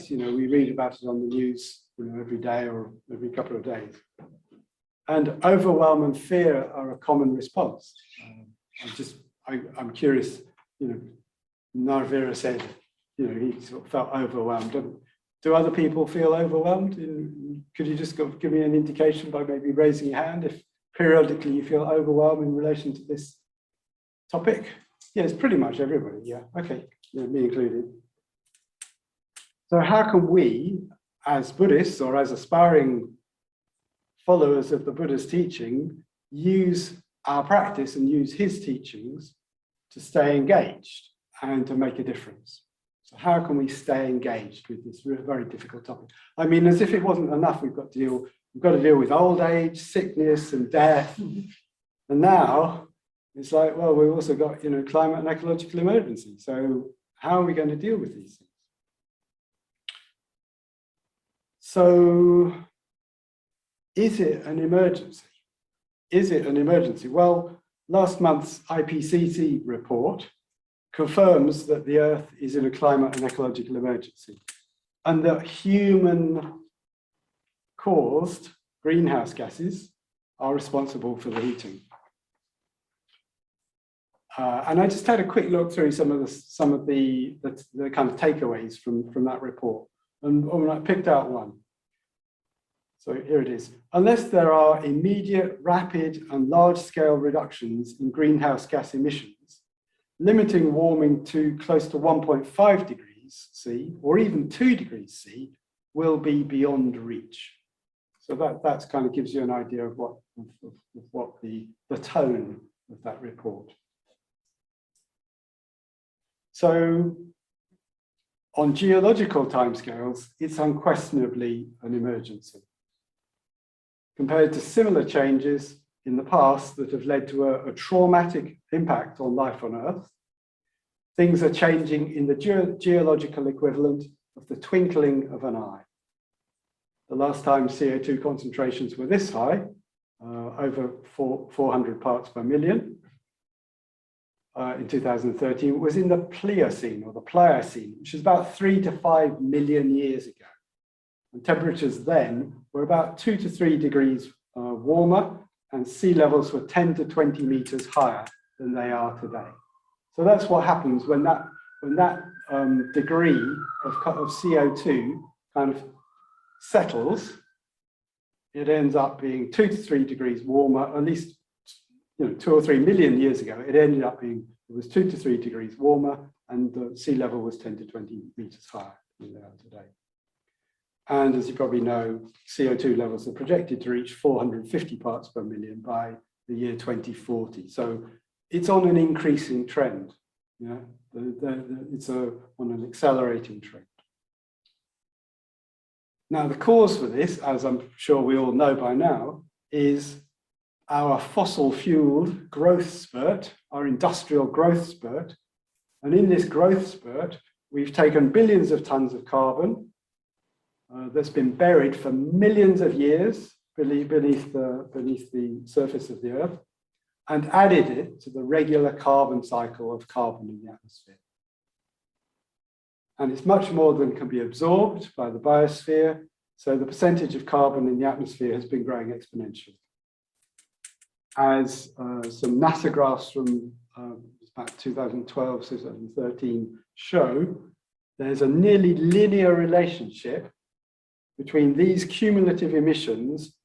You know, we read about it on the news, you know, every day or every couple of days. And overwhelm and fear are a common response. I'm curious, you know, Narvira said, you know, he sort of felt overwhelmed. Do other people feel overwhelmed? Could you just give me an indication by maybe raising your hand if periodically you feel overwhelmed in relation to this topic? Yeah, it's pretty much everybody, yeah. Okay, yeah, me included. So how can we, as Buddhists or as aspiring followers of the Buddha's teaching, use our practice and use his teachings to stay engaged and to make a difference? So how can we stay engaged with this very difficult topic? I mean, as if it wasn't enough, we've got to deal with old age, sickness, and death. And now it's like, well, we've also got, you know, climate and ecological emergency. So how are we going to deal with these things? So is it an emergency? Is it an emergency? Well, last month's IPCC report confirms that the Earth is in a climate and ecological emergency, and that human-caused greenhouse gases are responsible for the heating. And I just had a quick look through some of the kind of takeaways from that report, and I picked out one. So here it is. Unless there are immediate, rapid, and large-scale reductions in greenhouse gas emissions, limiting warming to close to 1.5 degrees C, or even 2 degrees C, will be beyond reach. So that kind of gives you an idea of what the tone of that report. So on geological timescales, it's unquestionably an emergency. Compared to similar changes in the past that have led to a traumatic impact on life on Earth, things are changing in the geological equivalent of the twinkling of an eye. The last time CO2 concentrations were this high, over 400 parts per million, in 2013, was in the Pliocene or the Pliocene, which is about 3 to 5 million years ago. And temperatures then were about 2 to 3 degrees warmer, and sea levels were 10 to 20 meters higher than they are today. So that's what happens when that degree of CO2 kind of settles. It ends up being 2 to 3 degrees warmer, at least, you know, 2 or 3 million years ago. It ended up being, it was 2 to 3 degrees warmer, and the sea level was 10 to 20 meters higher than they are today. And as you probably know, CO2 levels are projected to reach 450 parts per million by the year 2040. So it's on an increasing trend. Yeah, it's on an accelerating trend. Now, the cause for this, as I'm sure we all know by now, is our fossil-fueled growth spurt, our industrial growth spurt. And in this growth spurt, we've taken billions of tons of carbon that's been buried for millions of years beneath the surface of the Earth, and added it to the regular carbon cycle of carbon in the atmosphere. And it's much more than can be absorbed by the biosphere, so the percentage of carbon in the atmosphere has been growing exponentially. As some NASA graphs from about 2012, 2013 show, there's a nearly linear relationship between these cumulative emissions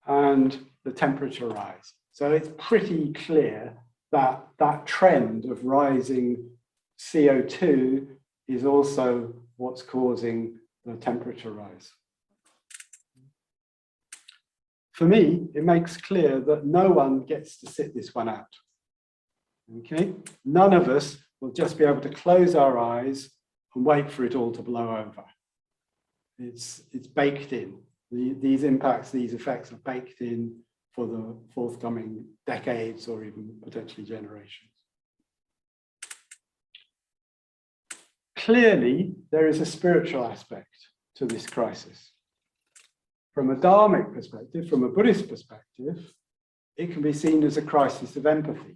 and the temperature rise. So it's pretty clear that that trend of rising CO2 is also what's causing the temperature rise. For me, it makes clear that no one gets to sit this one out. Okay? None of us will just be able to close our eyes and wait for it all to blow over. It's baked in. These impacts, these effects are baked in for the forthcoming decades or even potentially generations. Clearly, there is a spiritual aspect to this crisis. From a Dharmic perspective, from a Buddhist perspective, it can be seen as a crisis of empathy.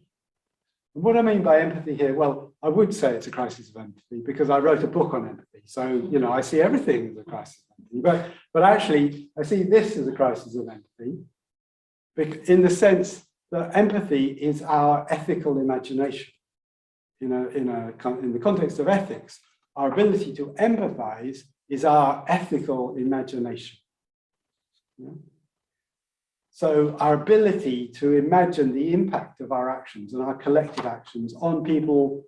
And what I mean by empathy here, well, I would say it's a crisis of empathy because I wrote a book on empathy. So, you know, I see everything as a crisis of empathy, but actually I see this as a crisis of empathy in the sense that empathy is our ethical imagination. In the context of ethics, our ability to empathize is our ethical imagination. Yeah? So our ability to imagine the impact of our actions and our collective actions on people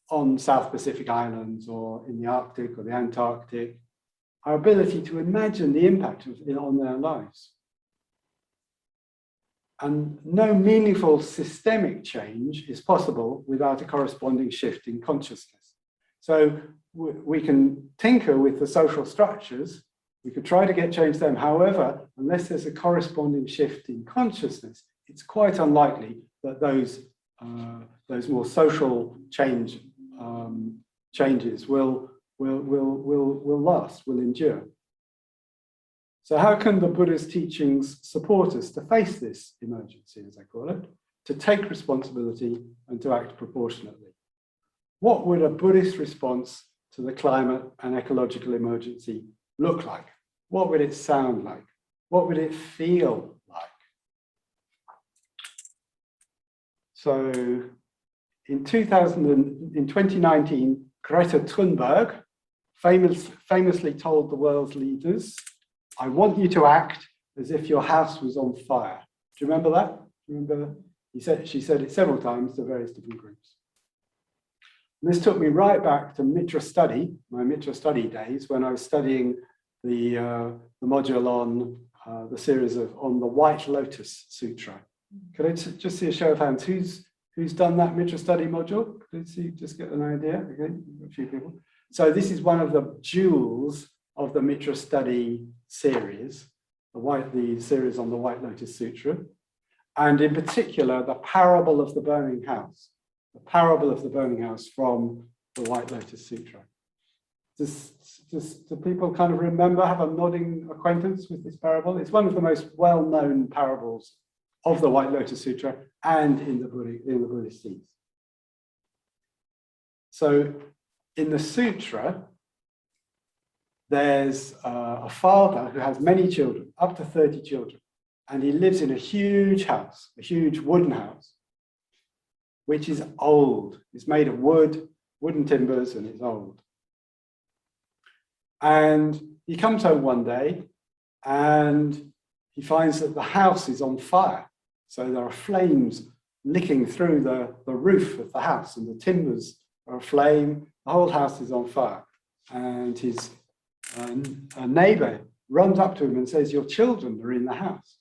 on South Pacific Islands or in the Arctic or the Antarctic, our ability to imagine the impact on their lives. And no meaningful systemic change is possible without a corresponding shift in consciousness. So we can tinker with the social structures, we could try to get change them. However, unless there's a corresponding shift in consciousness, it's quite unlikely that those more social changes will last, will endure. So how can the Buddhist teachings support us to face this emergency, as I call it, to take responsibility and to act proportionately? What would a Buddhist response to the climate and ecological emergency look like? What would it sound like? What would it feel like? So in 2019, Greta Thunberg famously told the world's leaders, "I want you to act as if your house was on fire." Do you remember that? She said it several times to various different groups. And this took me right back to Mitra study, my Mitra study days, when I was studying the module on the series on the White Lotus Sutra. Could I just see a show of hands? Who's done that Mitra study module? Could you just get an idea? Okay, a few people. So this is one of the jewels of the Mitra study series, the series on the White Lotus Sutra, and in particular, the parable of the burning house. The parable of the burning house from the White Lotus Sutra. Do people kind of remember, have a nodding acquaintance with this parable? It's one of the most well-known parables of the White Lotus Sutra and in the Buddhist texts. So in the sutra, there's a father who has many children, up to 30 children, and he lives in a huge house, a huge wooden house, which is old. It's made of wood, wooden timbers, and it's old. And he comes home one day and he finds that the house is on fire. So there are flames licking through the roof of the house, and the timbers are aflame. The whole house is on fire. And his neighbor runs up to him and says, "Your children are in the house.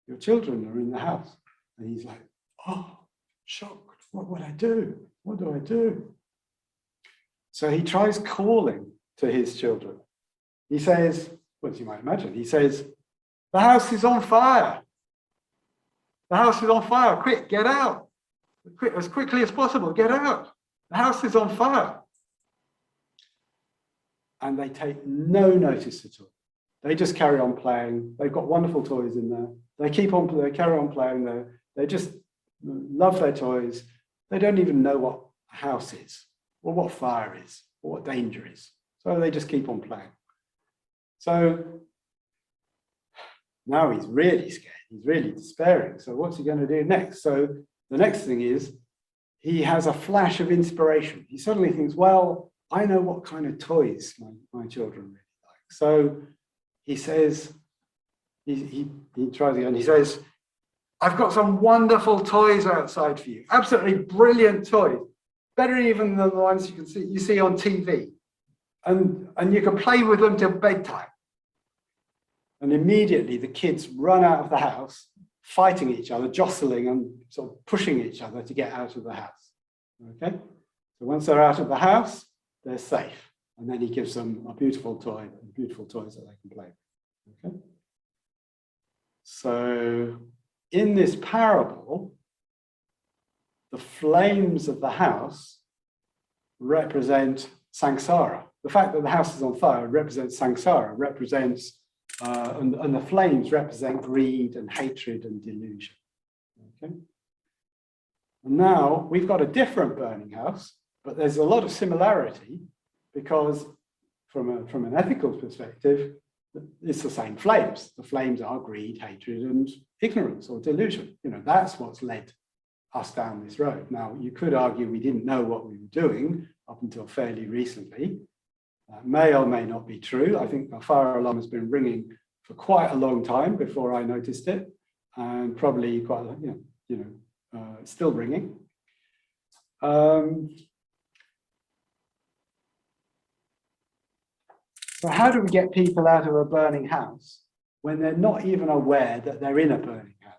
Your children are in the house." And he's like, "Oh, shocked. What would I do? What do I do?" So he tries calling to his children. He says, well, as you might imagine, he says, "The house is on fire. The house is on fire. Quick, get out. As quickly as possible, get out. The house is on fire." And they take no notice at all. They just carry on playing. They've got wonderful toys in there. They carry on playing there. They just love their toys. They don't even know what a house is, or what fire is, or what danger is. So they just keep on playing. So now he's really scared. He's really despairing. So what's he going to do next? So the next thing is he has a flash of inspiration. He suddenly thinks, well, I know what kind of toys my children really like. So he says, he tries again. He says, "I've got some wonderful toys outside for you. Absolutely brilliant toys. Better even than the ones you see on TV. And you can play with them till bedtime." And immediately the kids run out of the house, fighting each other, jostling and sort of pushing each other to get out of the house. Okay? So once they're out of the house, they're safe. And then he gives them a beautiful toy, beautiful toys that they can play with. Okay? So in this parable, the flames of the house represent samsara. The fact that the house is on fire represents samsara, represents, and the flames represent greed and hatred and delusion. Okay? And now we've got a different burning house, but there's a lot of similarity because from an ethical perspective, it's the same flames. The flames are greed, hatred, and ignorance or delusion. You know, that's what's led us down this road. Now, you could argue we didn't know what we were doing up until fairly recently. May or may not be true. I think the fire alarm has been ringing for quite a long time before I noticed it, and probably quite, still ringing. So how do we get people out of a burning house when they're not even aware that they're in a burning house?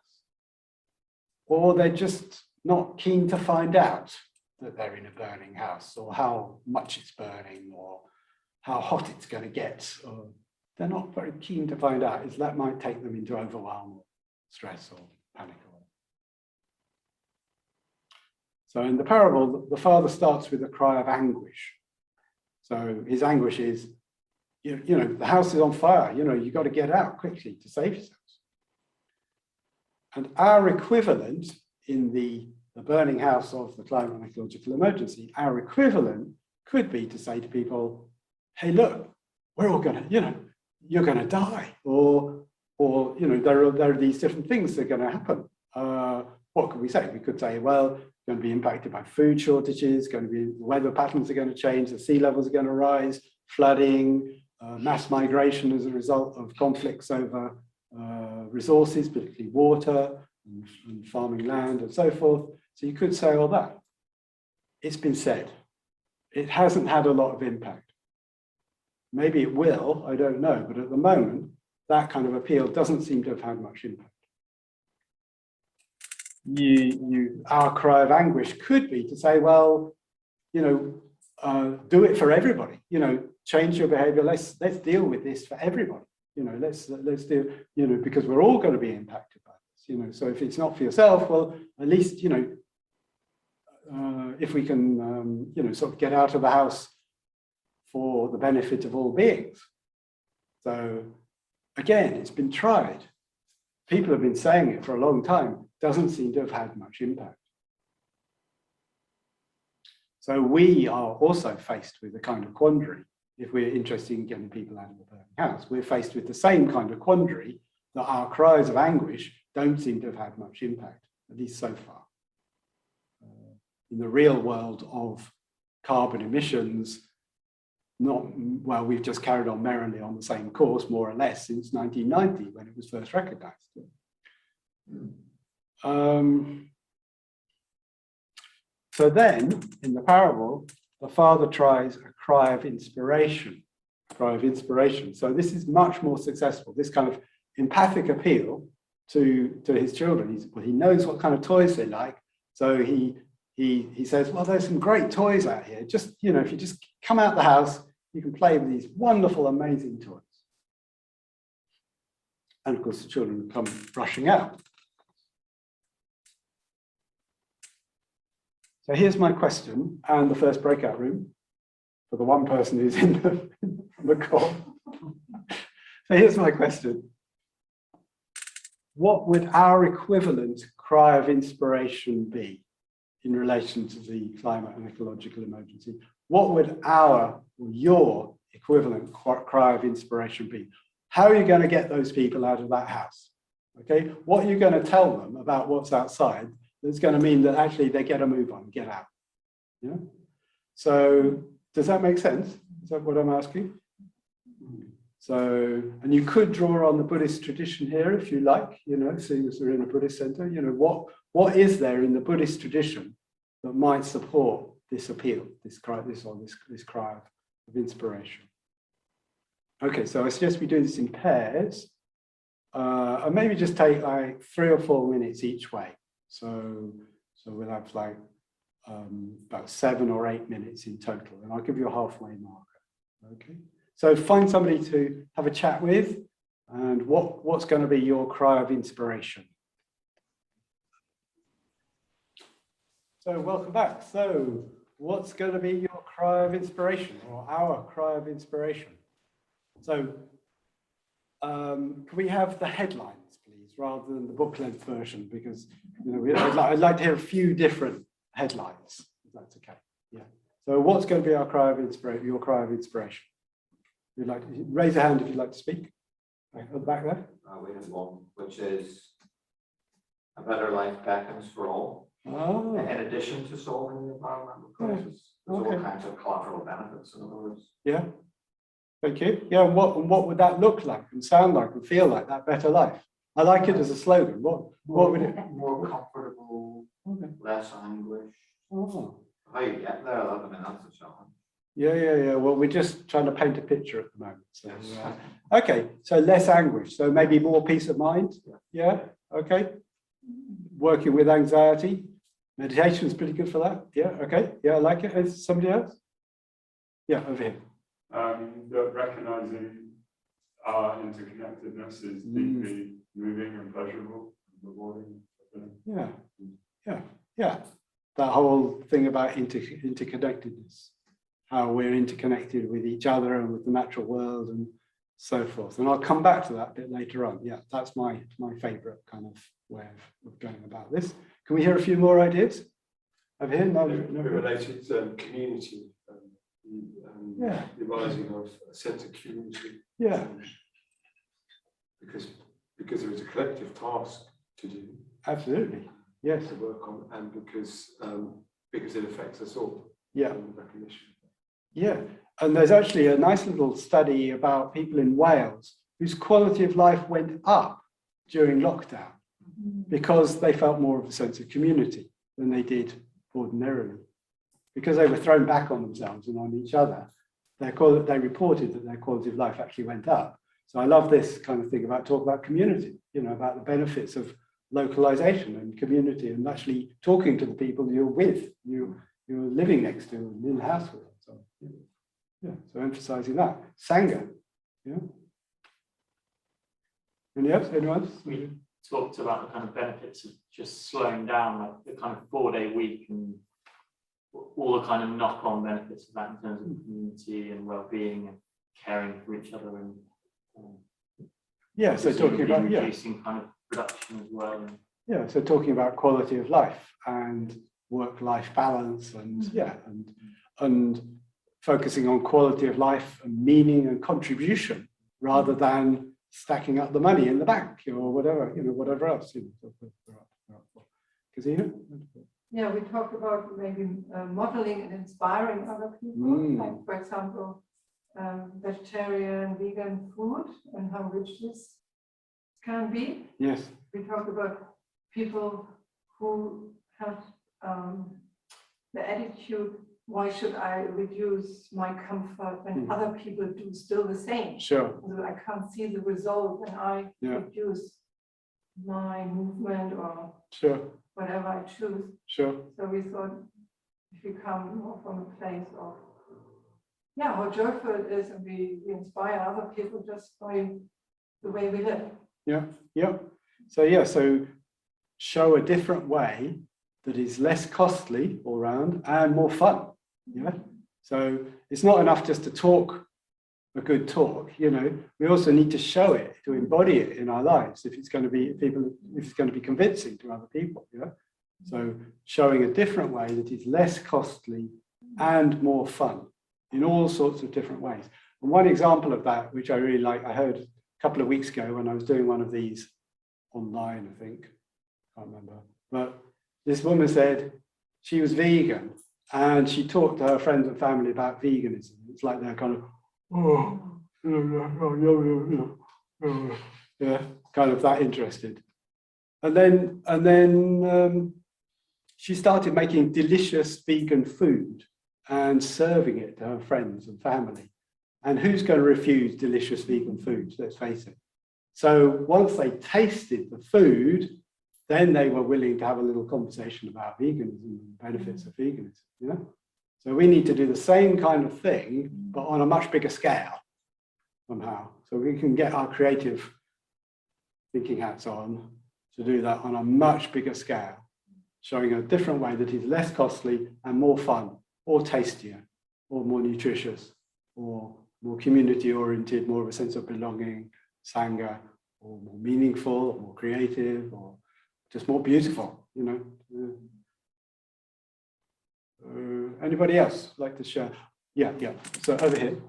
Or they're just not keen to find out that they're in a burning house, or how much it's burning, or how hot it's going to get. Or they're not very keen to find out. That might take them into overwhelm, or stress, or panic. So in the parable, the father starts with a cry of anguish. So his anguish is, you know, the house is on fire. You know, you've got to get out quickly to save yourselves. And our equivalent in the burning house of the climate and ecological emergency, our equivalent could be to say to people, hey, look, we're all going to, you know, you're going to die. Or you know, there are these different things that are going to happen. What could we say? We could say, well, going to be impacted by food shortages, going to be, the weather patterns are going to change, the sea levels are going to rise, flooding, mass migration as a result of conflicts over resources, particularly water and farming land and so forth. So you could say all that. It's been said. It hasn't had a lot of impact. Maybe it will, I don't know, but at the moment, that kind of appeal doesn't seem to have had much impact. Our cry of anguish could be to say, well, you know, do it for everybody. You know, change your behavior. Let's deal with this for everybody. You know, let's do, you know, because we're all going to be impacted by this. You know, so if it's not for yourself, well, at least, you know, if we can, you know, sort of get out of the house for the benefit of all beings. So again, it's been tried. People have been saying it for a long time. Doesn't seem to have had much impact. So we are also faced with a kind of quandary. If we're interested in getting people out of the burning house, we're faced with the same kind of quandary that our cries of anguish don't seem to have had much impact, at least so far. In the real world of carbon emissions, well, we've just carried on merrily on the same course, more or less, since 1990, when it was first recognized. So then, in the parable, the father tries a cry of inspiration. So this is much more successful. This kind of empathic appeal to his children. He knows what kind of toys they like. So he says, well, there's some great toys out here. Just, you know, if you just come out the house, you can play with these wonderful, amazing toys. And of course, the children come rushing out. So here's my question, and the first breakout room for the one person who's in the call. So here's my question. What would our equivalent cry of inspiration be in relation to the climate and ecological emergency? What would our or your equivalent cry of inspiration be? How are you going to get those people out of that house? Okay, what are you going to tell them about what's outside that's going to mean that actually they get a move on, get out? Yeah. So does that make sense? Is that what I'm asking? So, and you could draw on the Buddhist tradition here if you like, you know, seeing as we're in a Buddhist center, you know, what is there in the Buddhist tradition that might support this appeal, this cry of inspiration? Okay, so I suggest we do this in pairs, and maybe just take like 3 or 4 minutes each way. So we'll have like about 7 or 8 minutes in total, and I'll give you a halfway marker. Okay, so find somebody to have a chat with, and what's going to be your cry of inspiration? So welcome back. So what's going to be your cry of inspiration, or our cry of inspiration? So can we have the headlines, please, rather than the book length version, because I'd like to hear a few different headlines, if that's okay. Yeah. So what's going to be our cry of inspiration, your cry of inspiration? You'd like to raise a hand if you'd like to speak. Right, at the back there. We have one, which is a better life beckons for all. Oh. In addition to solving the environmental crisis, there's all kinds of collateral benefits, in other words. Yeah. Thank you. Yeah, and what would that look like and sound like and feel like, that better life? I like it as a slogan. What would it? More comfortable, less anguish. Oh. How you get there, I mean, that's a challenge. Yeah. Well, we're just trying to paint a picture at the moment. So, Yes. Okay, so less anguish. So maybe more peace of mind. Yeah. Okay. Working with anxiety. Meditation is pretty good for that. Yeah. Okay. Yeah, I like it. Is somebody else? Yeah, over here. That recognizing our interconnectedness is deeply moving and pleasurable and rewarding. Yeah. That whole thing about interconnectedness, how we're interconnected with each other and with the natural world and so forth. And I'll come back to that a bit later on. Yeah, that's my favorite kind of way of going about this. Can we hear a few more ideas? Over here? No. Related community. The rising of a sense of community. Yeah. Because there is a collective task to do. Absolutely. Yes. To work on, and because it affects us all. Yeah. Recognition. Yeah. And there's actually a nice little study about people in Wales whose quality of life went up during lockdown because they felt more of a sense of community than they did ordinarily. Because they were thrown back on themselves and on each other, they reported that their quality of life actually went up. So I love this kind of thing about talk about community, about the benefits of localization and community and actually talking to the people you're with, you're living next to and in the house with. So, so emphasizing that. Sangha. Yeah. Anyone else? We talked about the kind of benefits of just slowing down, like the kind of 4-day week and all the kind of knock-on benefits of that in terms of community and well-being and caring for each other and so talking about reducing kind of production as well. So talking about quality of life and work-life balance and focusing on quality of life and meaning and contribution rather than stacking up the money in the bank or whatever, whatever else. Casino? Yeah, we talked about maybe modeling and inspiring other people, like for example, vegetarian, vegan food and how rich this can be. Yes. We talked about people who have the attitude, why should I reduce my comfort when other people do still the same? Sure. So I can't see the result when I reduce my movement or whatever I choose. Sure. So we thought if we come more from a place of how joyful it is and we inspire other people just by the way we live. So show a different way that is less costly all round and more fun. So it's not enough just to talk a good talk, we also need to show it, to embody it in our lives if it's going to be convincing to other people. So showing a different way that is less costly and more fun in all sorts of different ways. And one example of that, which I really like, I heard a couple of weeks ago when I was doing one of these online, I think, can't remember, but this woman said she was vegan and she talked to her friends and family about veganism. It's like they're kind of, kind of that interested. And then she started making delicious vegan food and serving it to her friends and family. And who's going to refuse delicious vegan food? Let's face it. So once they tasted the food, then they were willing to have a little conversation about veganism and the benefits of veganism. So we need to do the same kind of thing, but on a much bigger scale somehow. So we can get our creative thinking hats on to do that on a much bigger scale, showing a different way that is less costly and more fun, or tastier, or more nutritious, or more community oriented, more of a sense of belonging, sangha, more meaningful, or more creative, or just more beautiful, you know. Anybody else like to share? Yeah. So over here.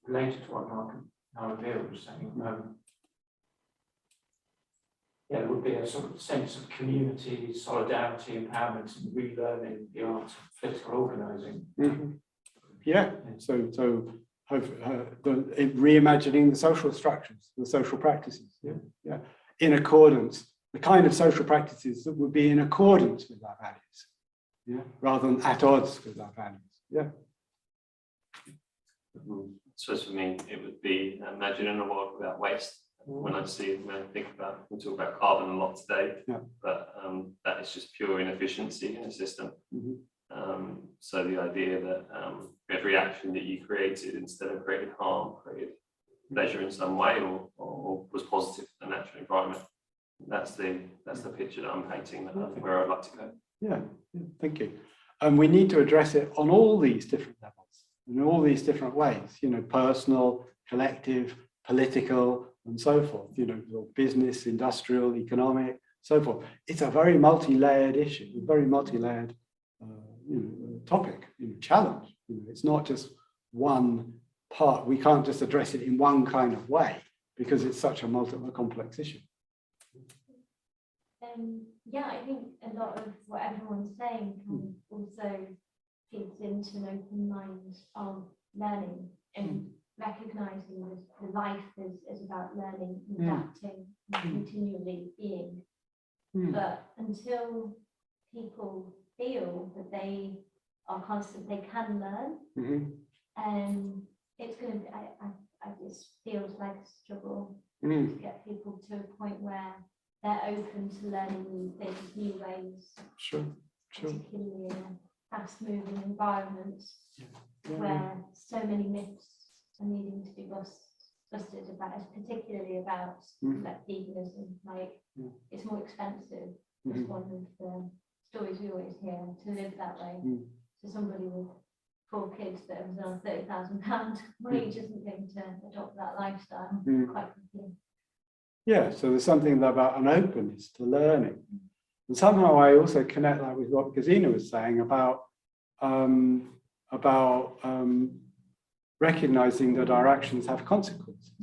Related to what Naravir was saying, there would be a sort of sense of community, solidarity, empowerment, and relearning the art of political organising. Yeah. So reimagining the social structures, the social practices. Yeah. In accordance, the kind of social practices that would be in accordance with our values. Yeah. Rather than at odds with our values. Yeah. So for me, it would be imagining a world without waste. When I think about, we talk about carbon a lot today, but that is just pure inefficiency in a system. So the idea that every action that you created, instead of creating harm, created pleasure in some way, or was positive for the natural environment. That's the picture that I'm painting. That I think where I'd like to go. Yeah, thank you. And we need to address it on all these different levels, in all these different ways. You know, personal, collective, political, and so forth. You know, business, industrial, economic, so forth. It's a very multi-layered issue, a very multi-layered topic, challenge. It's not just one part. We can't just address it in one kind of way because it's such a complex issue. Yeah, I think a lot of what everyone's saying can also feeds into an open mind of learning and recognizing that life is about learning, adapting, and continually being. But until people feel that they are constant, they can learn, it's going to be, I just feels like a struggle to get people to a point where they're open to learning new things, new ways. Sure. Particularly in a fast-moving environment where so many myths are needing to be busted about, particularly about like veganism. Like it's more expensive. It's one of the stories we always hear, to live that way. So somebody with 4 kids that was on £30,000 wage isn't going to adopt that lifestyle quite quickly. Yeah, so there's something about an openness to learning. And somehow I also connect that with what Gesine was saying about recognizing that our actions have consequences.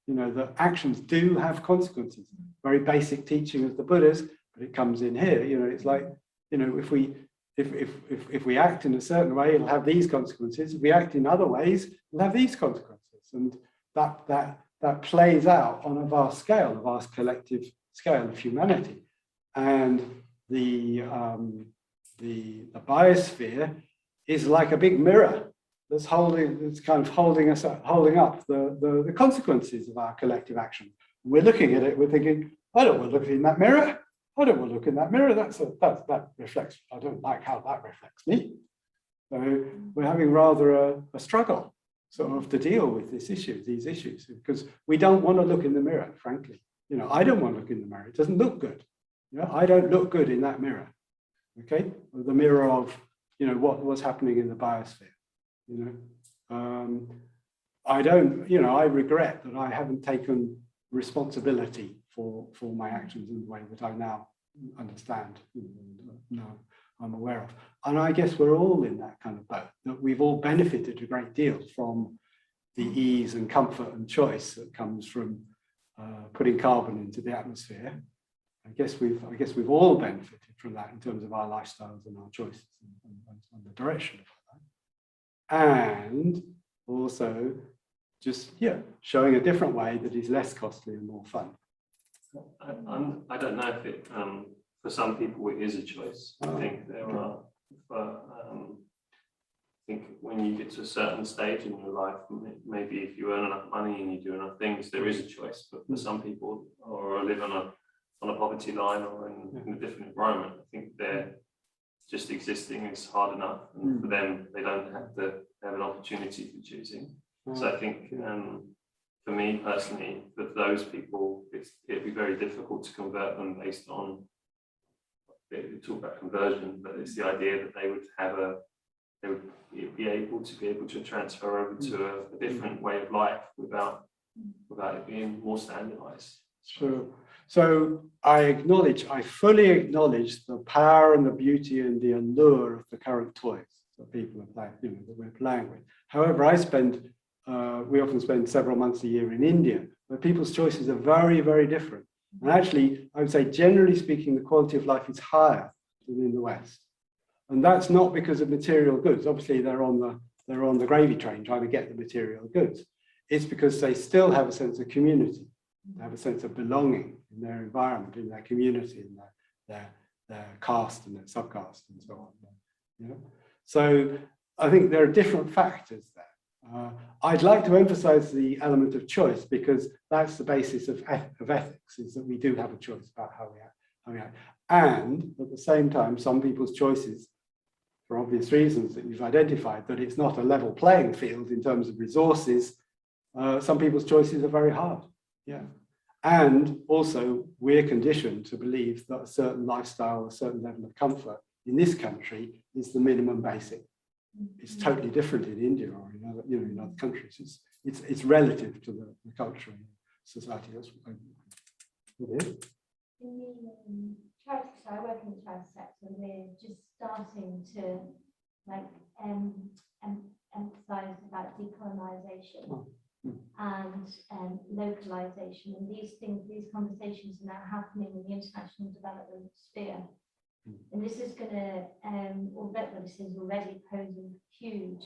That actions do have consequences. Very basic teaching of the Buddhists, but it comes in here. It's like, if we act in a certain way, it'll have these consequences. If we act in other ways, it'll have these consequences. And that plays out on a vast scale, a vast collective scale of humanity. And the biosphere is like a big mirror that's kind of holding up the consequences of our collective action. We're looking at it, we're thinking, I don't want to look in that mirror. I don't want to look in that mirror. That reflects, I don't like how that reflects me. So we're having rather a struggle sort of to deal with these issues, because we don't want to look in the mirror, frankly. I don't want to look in the mirror. It doesn't look good. I don't look good in that mirror. Okay, the mirror of what's happening in the biosphere. I regret that I haven't taken responsibility for my actions in the way that I now understand, now I'm aware of. And I guess we're all in that kind of boat, that we've all benefited a great deal from the ease and comfort and choice that comes from putting carbon into the atmosphere. I guess we've all benefited from that in terms of our lifestyles and our choices and the direction of that. And also just, showing a different way that is less costly and more fun. I don't know if it, for some people it is a choice. I think there are, but I think when you get to a certain stage in your life, maybe if you earn enough money and you do enough things, there is a choice. But for some people, or live on a poverty line or in a different environment, I think they're just existing is hard enough, and for them, they don't have to have an opportunity for choosing. So I think for me personally, for those people, it'd be very difficult to convert them based on, we talk about conversion, but it's the idea that they would be able to transfer over to a different way of life without without it being more standardized. Sure. So I fully acknowledge the power and the beauty and the allure of the current toys that people are playing, that we're playing with. However, we often spend several months a year in India, where people's choices are very, very different. And actually, I would say, generally speaking, the quality of life is higher than in the West. And that's not because of material goods. Obviously, they're on the gravy train trying to get the material goods. It's because they still have a sense of community. They have a sense of belonging in their environment, in their community, in their caste and their subcaste and so on. So I think there are different factors there. I'd like to emphasize the element of choice, because that's the basis of ethics, is that we do have a choice about how we act. And at the same time, some people's choices, for obvious reasons that you've identified, that it's not a level playing field in terms of resources. Some people's choices are very hard. Yeah. And also, we're conditioned to believe that a certain lifestyle, a certain level of comfort in this country is the minimum basic. It's totally different in India or in other countries. It's relative to the culture and society. That's what it is. In the charity, so I work in the charity sector, and we're just starting to emphasize about decolonisation and localization, and these conversations are now happening in the international development sphere. And this is going to, this is already posing huge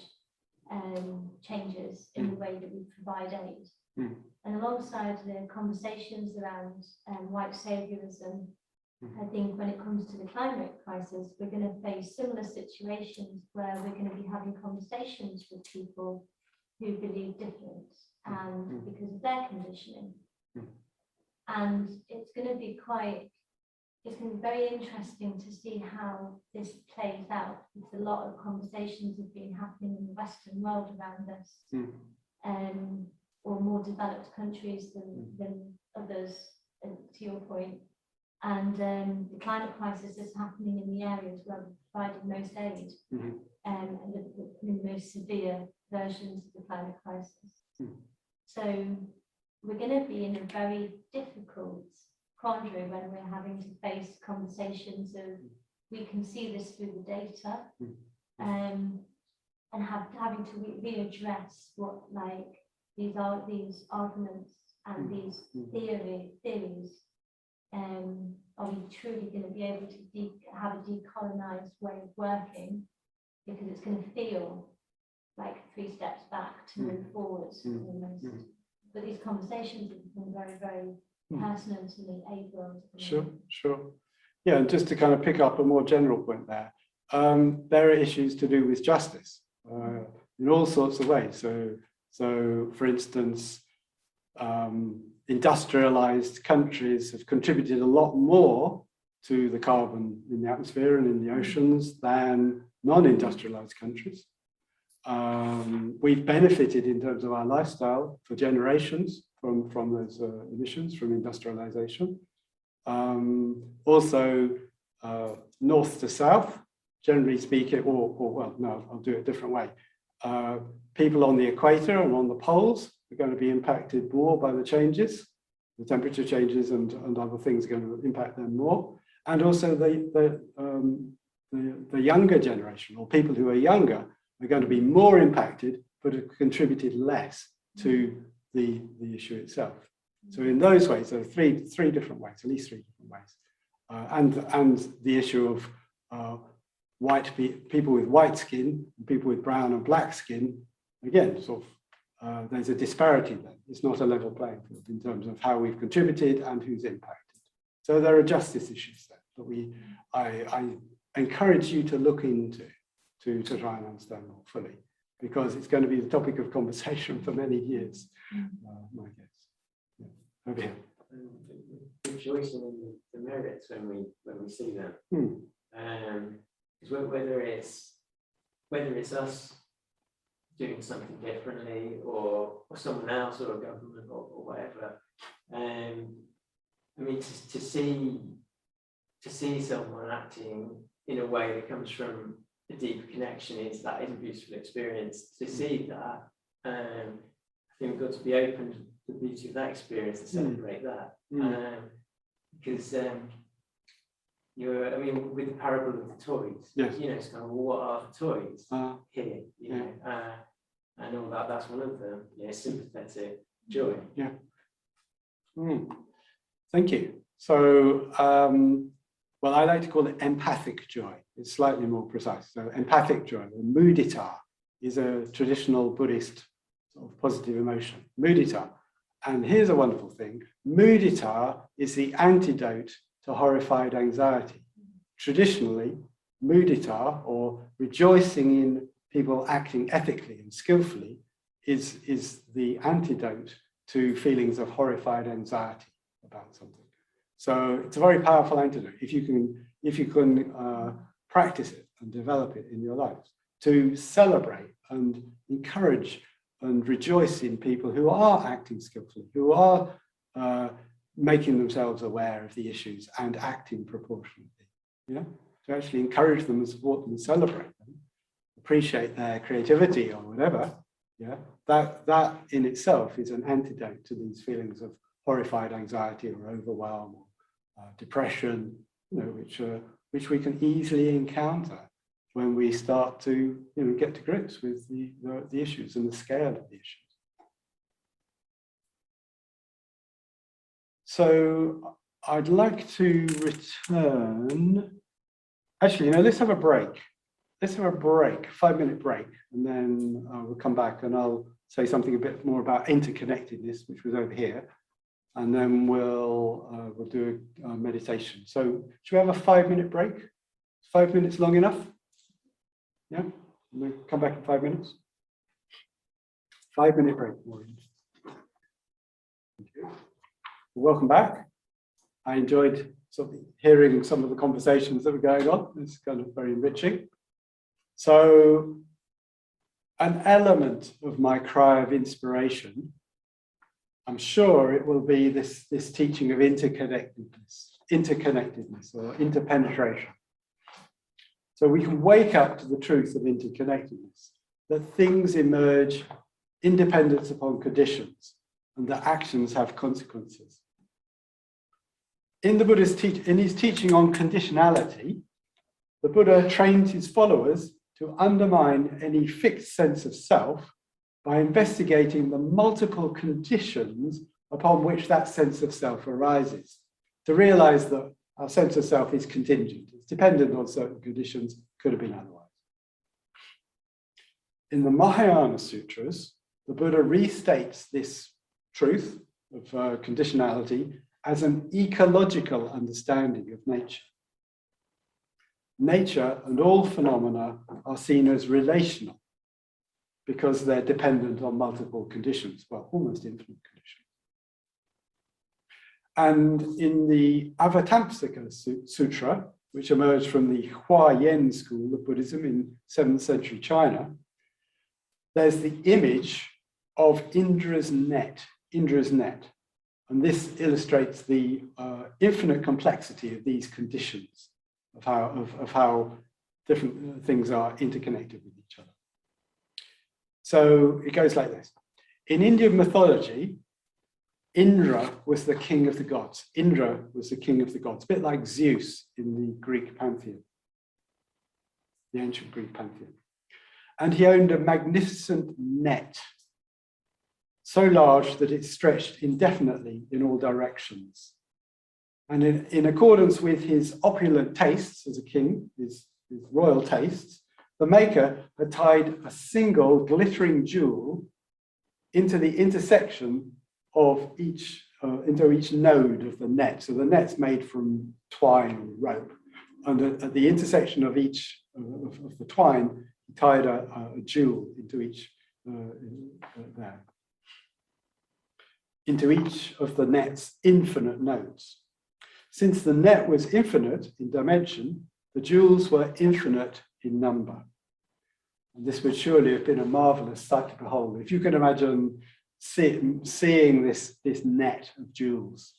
changes in the way that we provide aid. And alongside the conversations around white saviorism, I think when it comes to the climate crisis, we're going to face similar situations where we're going to be having conversations with people who believe different, and because of their conditioning. And it's going to be very interesting to see how this plays out, because a lot of conversations have been happening in the Western world around us, or more developed countries than others, to your point. And the climate crisis is happening in the areas where we're providing most aid, and the most severe versions of the climate crisis. So we're going to be in a very difficult quandary when we're having to face conversations of, we can see this through the data, and having to readdress what these arguments and these theories. Are we truly going to be able to have a decolonized way of working? Because it's going to feel like 3 steps back to move forwards almost. But these conversations have been very, very personal to the aid world. Sure. Yeah, and just to kind of pick up a more general point there, there are issues to do with justice in all sorts of ways. So for instance, industrialized countries have contributed a lot more to the carbon in the atmosphere and in the oceans than non-industrialized countries. We've benefited in terms of our lifestyle for generations from those emissions from industrialization. Also, north to south, generally speaking, I'll do it a different way. People on the equator and on the poles are going to be impacted more by the changes. The temperature changes and other things are going to impact them more. And also the younger generation, or people who are younger, are going to be more impacted, but have contributed less to the issue itself. So in those ways, there are three different ways, at least 3 different ways. And the issue of people with white skin and people with brown and black skin, again, there's a disparity there. It's not a level playing field in terms of how we've contributed and who's impacted. So there are justice issues there that I encourage you to look into to try and understand more fully, because it's going to be the topic of conversation for many years, my guess. Yeah. Over here. Rejoicing in the merits when we see them. Because whether it's us doing something differently or someone else or a government or whatever, I mean, to see someone acting in a way that comes from a deeper connection is a beautiful experience. To see that, I think we've got to be open the beauty of that experience and celebrate that. Because I mean, with the parable of the toys, Yes. you know, it's kind of, well, what are the toys here, you know, and all that. That's one of them. Yeah, sympathetic joy. Yeah. Thank you. So, well, I like to call it empathic joy. It's slightly more precise. So, empathic joy, or mudita, is a traditional Buddhist sort of positive emotion. Mudita. And here's a wonderful thing. Mudita is the antidote to horrified anxiety. Traditionally, mudita, or rejoicing in people acting ethically and skillfully, is the antidote to feelings of horrified anxiety about something. So it's a very powerful antidote if you can practice it and develop it in your lives, to celebrate and encourage and rejoice in people who are acting skillfully, who are making themselves aware of the issues and acting proportionately. Yeah, to actually encourage them and support them and celebrate them, appreciate their creativity or whatever. Yeah, that in itself is an antidote to these feelings of horrified anxiety or overwhelm or depression, you know, which we can easily encounter when we start to, you know, get to grips with the issues and the scale of the issues. So I'd like to return. Actually, you know, let's have a break. Let's have a break, 5-minute break, and then we'll come back and I'll say something a bit more about interconnectedness, which was over here, and then we'll do a meditation. So should we have a 5-minute break? 5 minutes long enough? Yeah, we'll come back in 5 minutes. 5-minute break, Maureen. Thank you. Welcome back. I enjoyed sort of hearing some of the conversations that were going on. It's kind of very enriching. So an element of my cry of inspiration, I'm sure it will be this teaching of interconnectedness or interpenetration. So we can wake up to the truth of interconnectedness, that things emerge independent upon conditions and that actions have consequences. In the Buddha's in his teaching on conditionality, the Buddha trains his followers to undermine any fixed sense of self by investigating the multiple conditions upon which that sense of self arises, to realize that our sense of self is contingent. It's dependent on certain conditions, could have been otherwise. In the Mahayana Sutras, the Buddha restates this truth of conditionality as an ecological understanding of nature. Nature and all phenomena are seen as relational because they're dependent on multiple conditions, well, almost infinite conditions. And in the Avatamsaka Sutra, which emerged from the Huayan school of Buddhism in 7th century China, there's the image of Indra's net. And this illustrates the infinite complexity of these conditions, of how different things are interconnected with each other. So it goes like this. In Indian mythology, Indra was the king of the gods. Indra was the king of the gods, a bit like Zeus in the Greek pantheon, the ancient Greek pantheon. And he owned a magnificent net, so large that it stretched indefinitely in all directions. And in accordance with his opulent tastes as a king, his royal tastes, the maker had tied a single glittering jewel into the intersection of into each node of the net. So the net's made from twine or rope. And at the intersection of each of the twine, he tied a jewel into each there. Into each of the net's infinite nodes. Since the net was infinite in dimension, the jewels were infinite in number. And this would surely have been a marvelous sight to behold. If you can imagine seeing this net of jewels.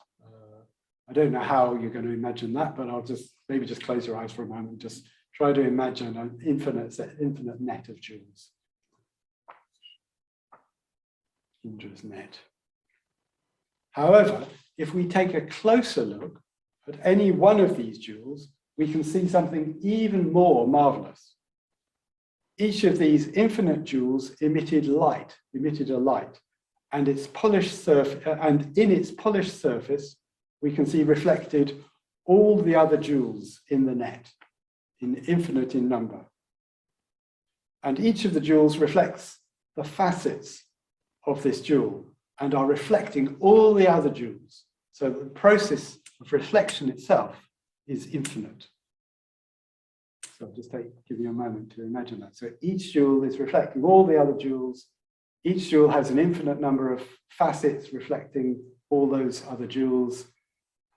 I don't know how you're going to imagine that, but I'll maybe just close your eyes for a moment. Just try to imagine an infinite net of jewels. Indra's net. However, if we take a closer look at any one of these jewels, we can see something even more marvelous. Each of these infinite jewels emitted a light, and in its polished surface, we can see reflected all the other jewels in the net, infinite in number. And each of the jewels reflects the facets of this jewel and are reflecting all the other jewels. So the process of reflection itself is infinite. So I'll just give you a moment to imagine that. So each jewel is reflecting all the other jewels. Each jewel has an infinite number of facets reflecting all those other jewels.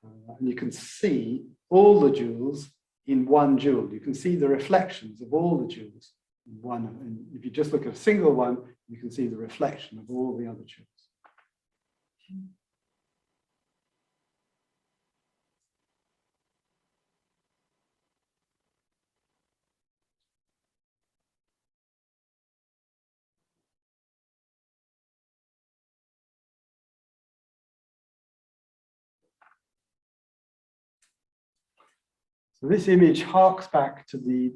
And you can see all the jewels in one jewel. You can see the reflections of all the jewels in one. And if you just look at a single one, you can see the reflection of all the other jewels. So this image harks back to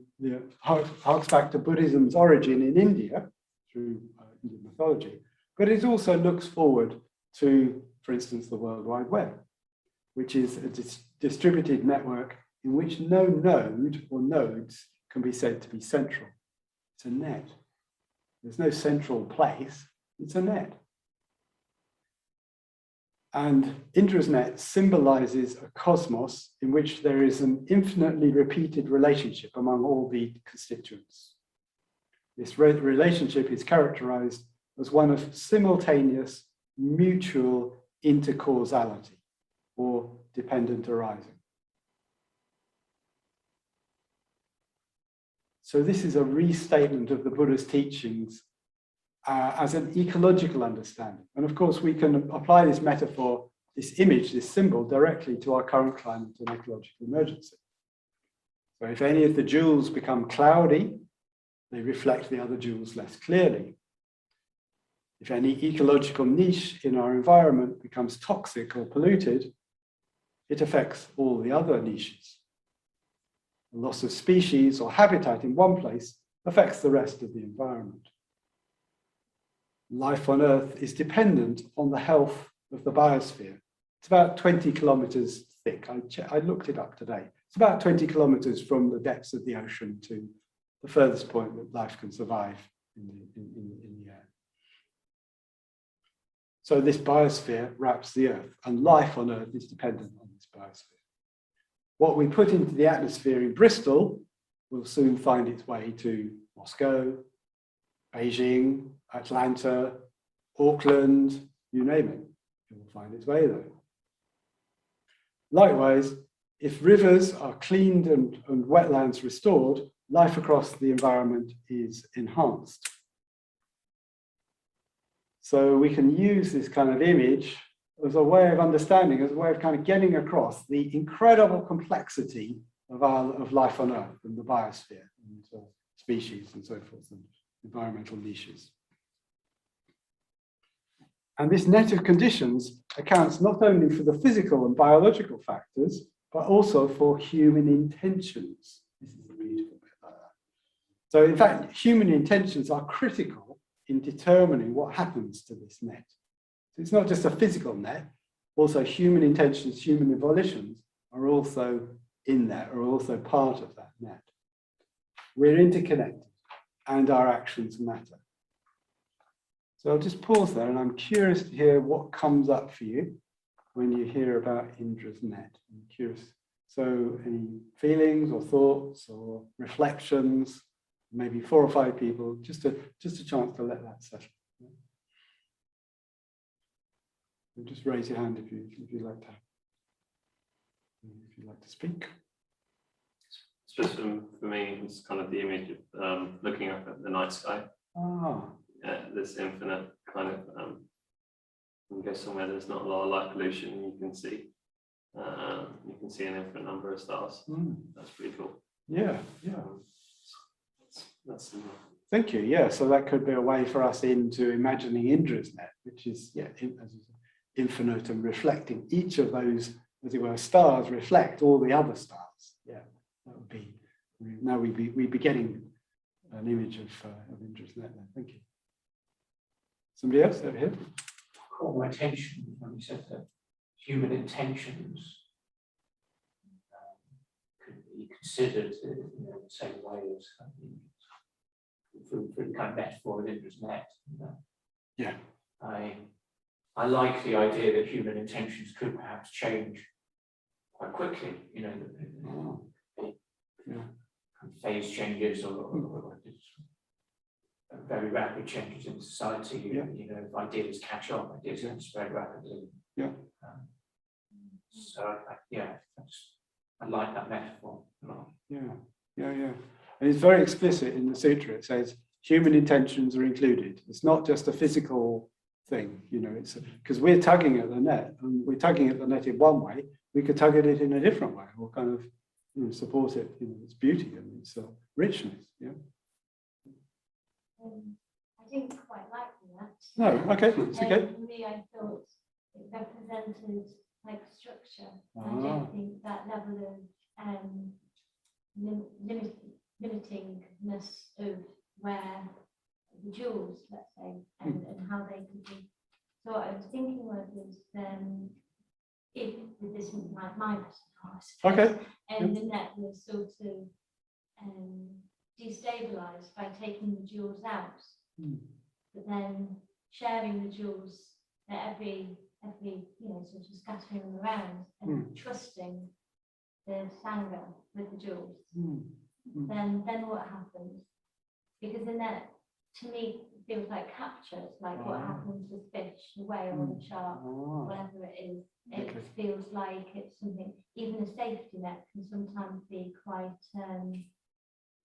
harks back to Buddhism's origin in India through Indian mythology, but it also looks forward to, for instance, the World Wide Web, which is a distributed network in which no node or nodes can be said to be central. It's a net. There's no central place. It's a net. And Indra's net symbolizes a cosmos in which there is an infinitely repeated relationship among all the constituents. This relationship is characterized as one of simultaneous mutual intercausality or dependent arising. So this is a restatement of the Buddha's teachings as an ecological understanding. And of course, we can apply this metaphor, this image, this symbol directly to our current climate and ecological emergency. So if any of the jewels become cloudy, they reflect the other jewels less clearly. If any ecological niche in our environment becomes toxic or polluted, it affects all the other niches. The loss of species or habitat in one place affects the rest of the environment. Life on Earth is dependent on the health of the biosphere. It's about 20 kilometers thick. I looked it up today. It's about 20 kilometers from the depths of the ocean to the furthest point that life can survive in the air. So this biosphere wraps the Earth, and life on Earth is dependent on this biosphere. What we put into the atmosphere in Bristol will soon find its way to Moscow, Beijing, Atlanta, Auckland, you name it. It will find its way there. Likewise, if rivers are cleaned and wetlands restored, life across the environment is enhanced. So we can use this kind of image as a way of understanding, as a way of kind of getting across the incredible complexity of life on Earth and the biosphere and species and so forth, and environmental niches. And this net of conditions accounts not only for the physical and biological factors, but also for human intentions. This is a beautiful bit like that. So in fact, human intentions are critical in determining what happens to this net. So it's not just a physical net, also human intentions, human volitions are also in there, are also part of that net. We're interconnected and our actions matter. So I'll just pause there, and I'm curious to hear what comes up for you when you hear about Indra's net. I'm curious. So any feelings or thoughts or reflections, maybe 4 or 5 people, just a chance to let that settle. And just raise your hand if you'd like to speak. It's just for me, it's kind of the image of looking up at the night sky. This infinite kind of, you can go somewhere there's not a lot of light pollution, you can see an infinite number of stars. That's pretty cool. Yeah. That's Thank you. Yeah, so that could be a way for us into imagining Indra's net, which is, as you said, infinite and reflecting each of those, as it were, stars reflect all the other stars. Yeah, that would be, now we'd be getting an image of interest in that then. Thank you. Somebody else over here? Caught my attention when you said that human intentions could be considered in the same way as for the kind of metaphor of Indra's net. Yeah. I like the idea that human intentions could perhaps change quite quickly, phase changes or very rapid changes in society. If ideas catch on, ideas can spread rapidly. Yeah. So I like that metaphor a lot. Yeah. And it's very explicit in the sutra. It says human intentions are included. It's not just a physical thing, it's because we're tugging at the net, and we're tugging at the net in one way. We could tug at it in a different way, or kind of support it, its beauty and its richness. Yeah. I didn't quite like that. No, okay, it's okay. For me, I thought it represented like structure. I don't think that level of limitingness of where the jewels, let's say, and how they could be. So what I was thinking was if this is my metaphor, Okay. and the net was sort of destabilized by taking the jewels out, but then sharing the jewels at every sort of scattering them around and trusting the sangha with the jewels. Then what happens? Because the net, to me, feels like capture. It's like what happens with fish, the whale, the shark, whatever it is. It feels like it's something. Even a safety net can sometimes be quite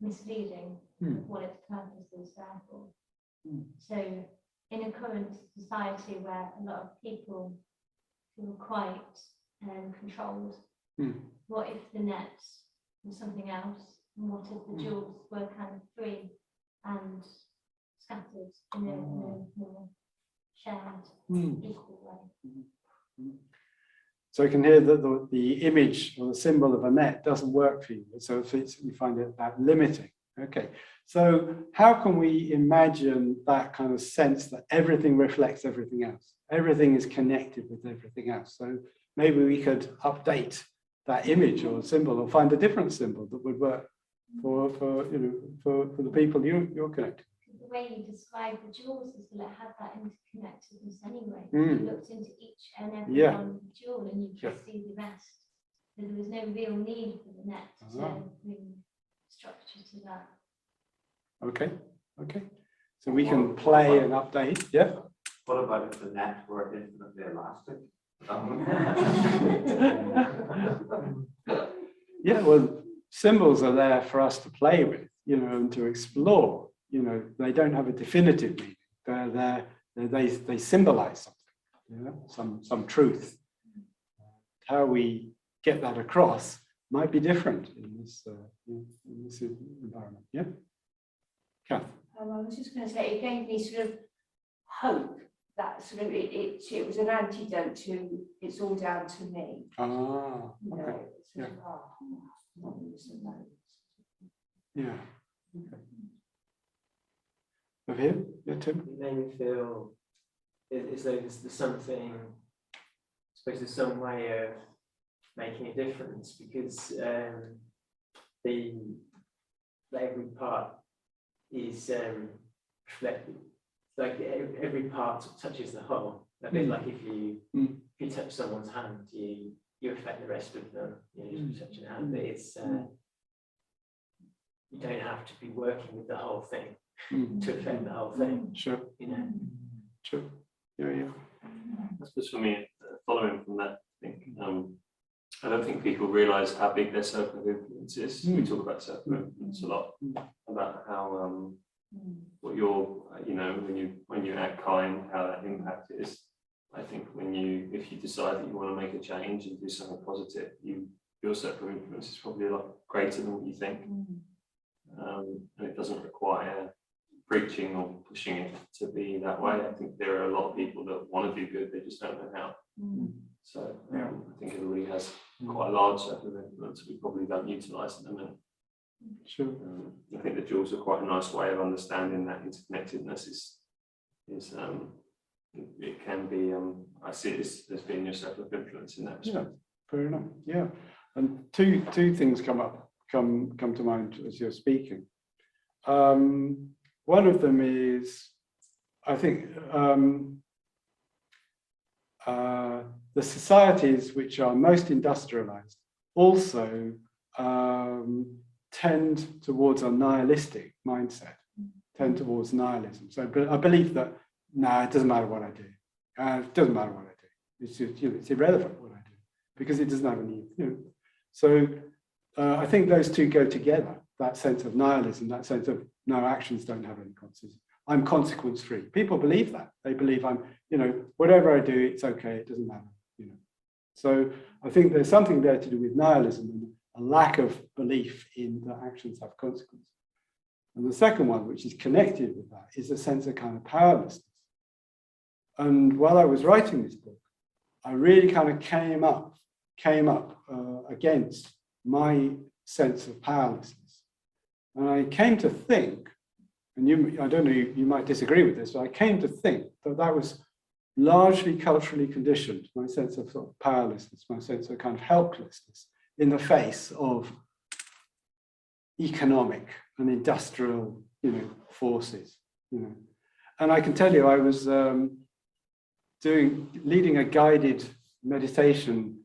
misleading what its purpose is there for. So in a current society where a lot of people feel quite controlled, what if the net was something else? And what if the jewels were kind of free and scattered in a more shared, equal way? So you can hear that the image or the symbol of a net doesn't work for you. So you find it that limiting. Okay. So how can we imagine that kind of sense that everything reflects everything else? Everything is connected with everything else. So maybe we could update that image or symbol, or find a different symbol that would work for the people you're connected. The way you describe the jewels is that it had that interconnectedness anyway. You looked into each and every one jewel and you could see the rest. So there was no real need for the net to bring structure to that. Okay. So we can play and update. Yeah. What about if the net were infinitely elastic? Yeah, well, symbols are there for us to play with, and to explore. They don't have a definitive meaning. They're there. They symbolize something, some truth. How we get that across might be different in this environment. Yeah, Kath. I was just going to say, it gave me sort of hope that sort of it was an antidote to "it's all down to me." Okay. Yeah. Okay. Over here, yeah, Tim. It made me feel as though there's something, I suppose there's some way of making a difference, because every part is reflected. Like every part touches the whole. A bit like if you touch someone's hand, you affect the rest of them. Just touching a hand, but it's you don't have to be working with the whole thing to affect the whole thing. Sure. Sure. Yeah. I suppose for me, following from that, I don't think people realise how big their circle of influence is. We talk about circle of influence a lot, about how what you're, when you act kind, how that impact is. I think if you decide that you want to make a change and do something positive, your circle of influence is probably a lot greater than what you think, and it doesn't require preaching or pushing it to be that way. I think there are a lot of people that want to do good, they just don't know how. So I think everybody has quite a large circle of influence we probably don't utilise at the minute. Sure. I think the jewels are quite a nice way of understanding that interconnectedness is it can be I see it as being your circle of influence in that respect. Fair enough. Yeah. And two things come to mind as you're speaking. One of them is, I think, the societies which are most industrialized also tend towards a nihilistic mindset, tend towards nihilism. So I believe that, it doesn't matter what I do. It doesn't matter what I do. It's just, it's irrelevant what I do because it doesn't have any, So I think those two go together, that sense of nihilism, that sense of no, actions don't have any consequences. I'm consequence free. People believe that. They believe I'm, whatever I do, it's okay, it doesn't matter. So I think there's something there to do with nihilism and a lack of belief in that actions have consequences. And the second one, which is connected with that, is a sense of kind of powerlessness. And while I was writing this book, I really kind of came up against my sense of powerlessness. And I came to think, and I don't know, you might disagree with this, but I came to think that was largely culturally conditioned, my sense of sort of powerlessness, my sense of kind of helplessness in the face of economic and industrial, forces, And I can tell you, I was leading a guided meditation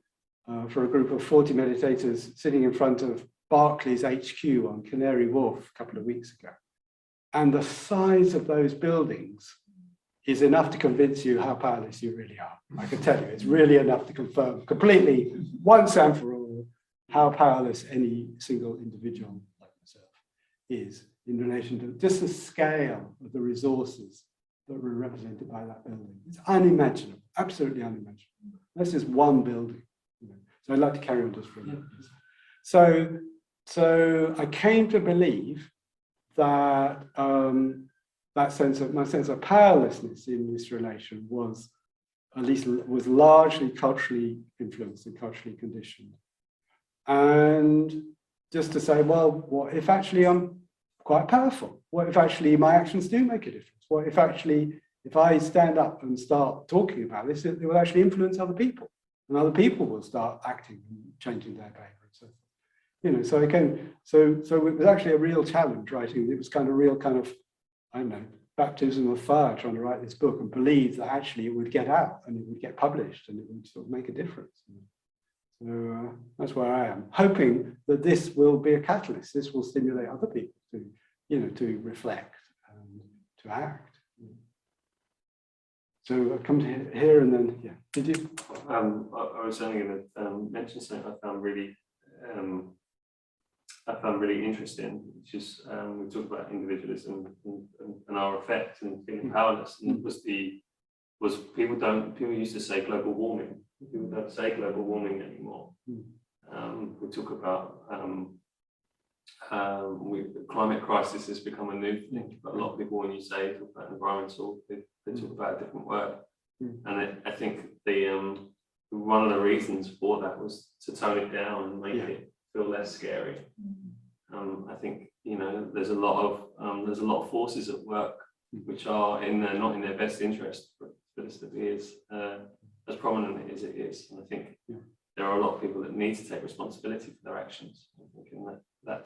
for a group of 40 meditators sitting in front of Barclays HQ on Canary Wharf a couple of weeks ago. And the size of those buildings is enough to convince you how powerless you really are. I can tell you, it's really enough to confirm completely, once and for all, how powerless any single individual like myself is in relation to just the scale of the resources that were represented by that building. It's unimaginable, absolutely unimaginable. That's just one building. So I'd like to carry on just for a minute. So I came to believe that my sense of powerlessness in this relation was largely culturally influenced and culturally conditioned. And just to say, well, what if actually I'm quite powerful? What if actually my actions do make a difference? What if actually, if I stand up and start talking about this, it will actually influence other people, and other people will start acting and changing their behavior and so forth. So it was actually a real challenge writing. It was kind of real kind of, I don't know, baptism of fire trying to write this book and believe that actually it would get out and it would get published and it would sort of make a difference. So that's where I am, hoping that this will be a catalyst. This will stimulate other people to, to reflect and to act. So I come to here and then, yeah. Did you? I was only going to mention something I found really interesting, which is we talked about individualism and our effects and feeling powerless. And people used to say global warming. People don't say global warming anymore. We talk about the climate crisis has become a new thing, but a lot of people, when you say talk about environmental, they talk about a different word. And I think one of the reasons for that was to tone it down and make it feel less scary. I think there's a lot of forces at work which are not in their best interest for this to be as prominent as it is. And I think there are a lot of people that need to take responsibility for their actions. I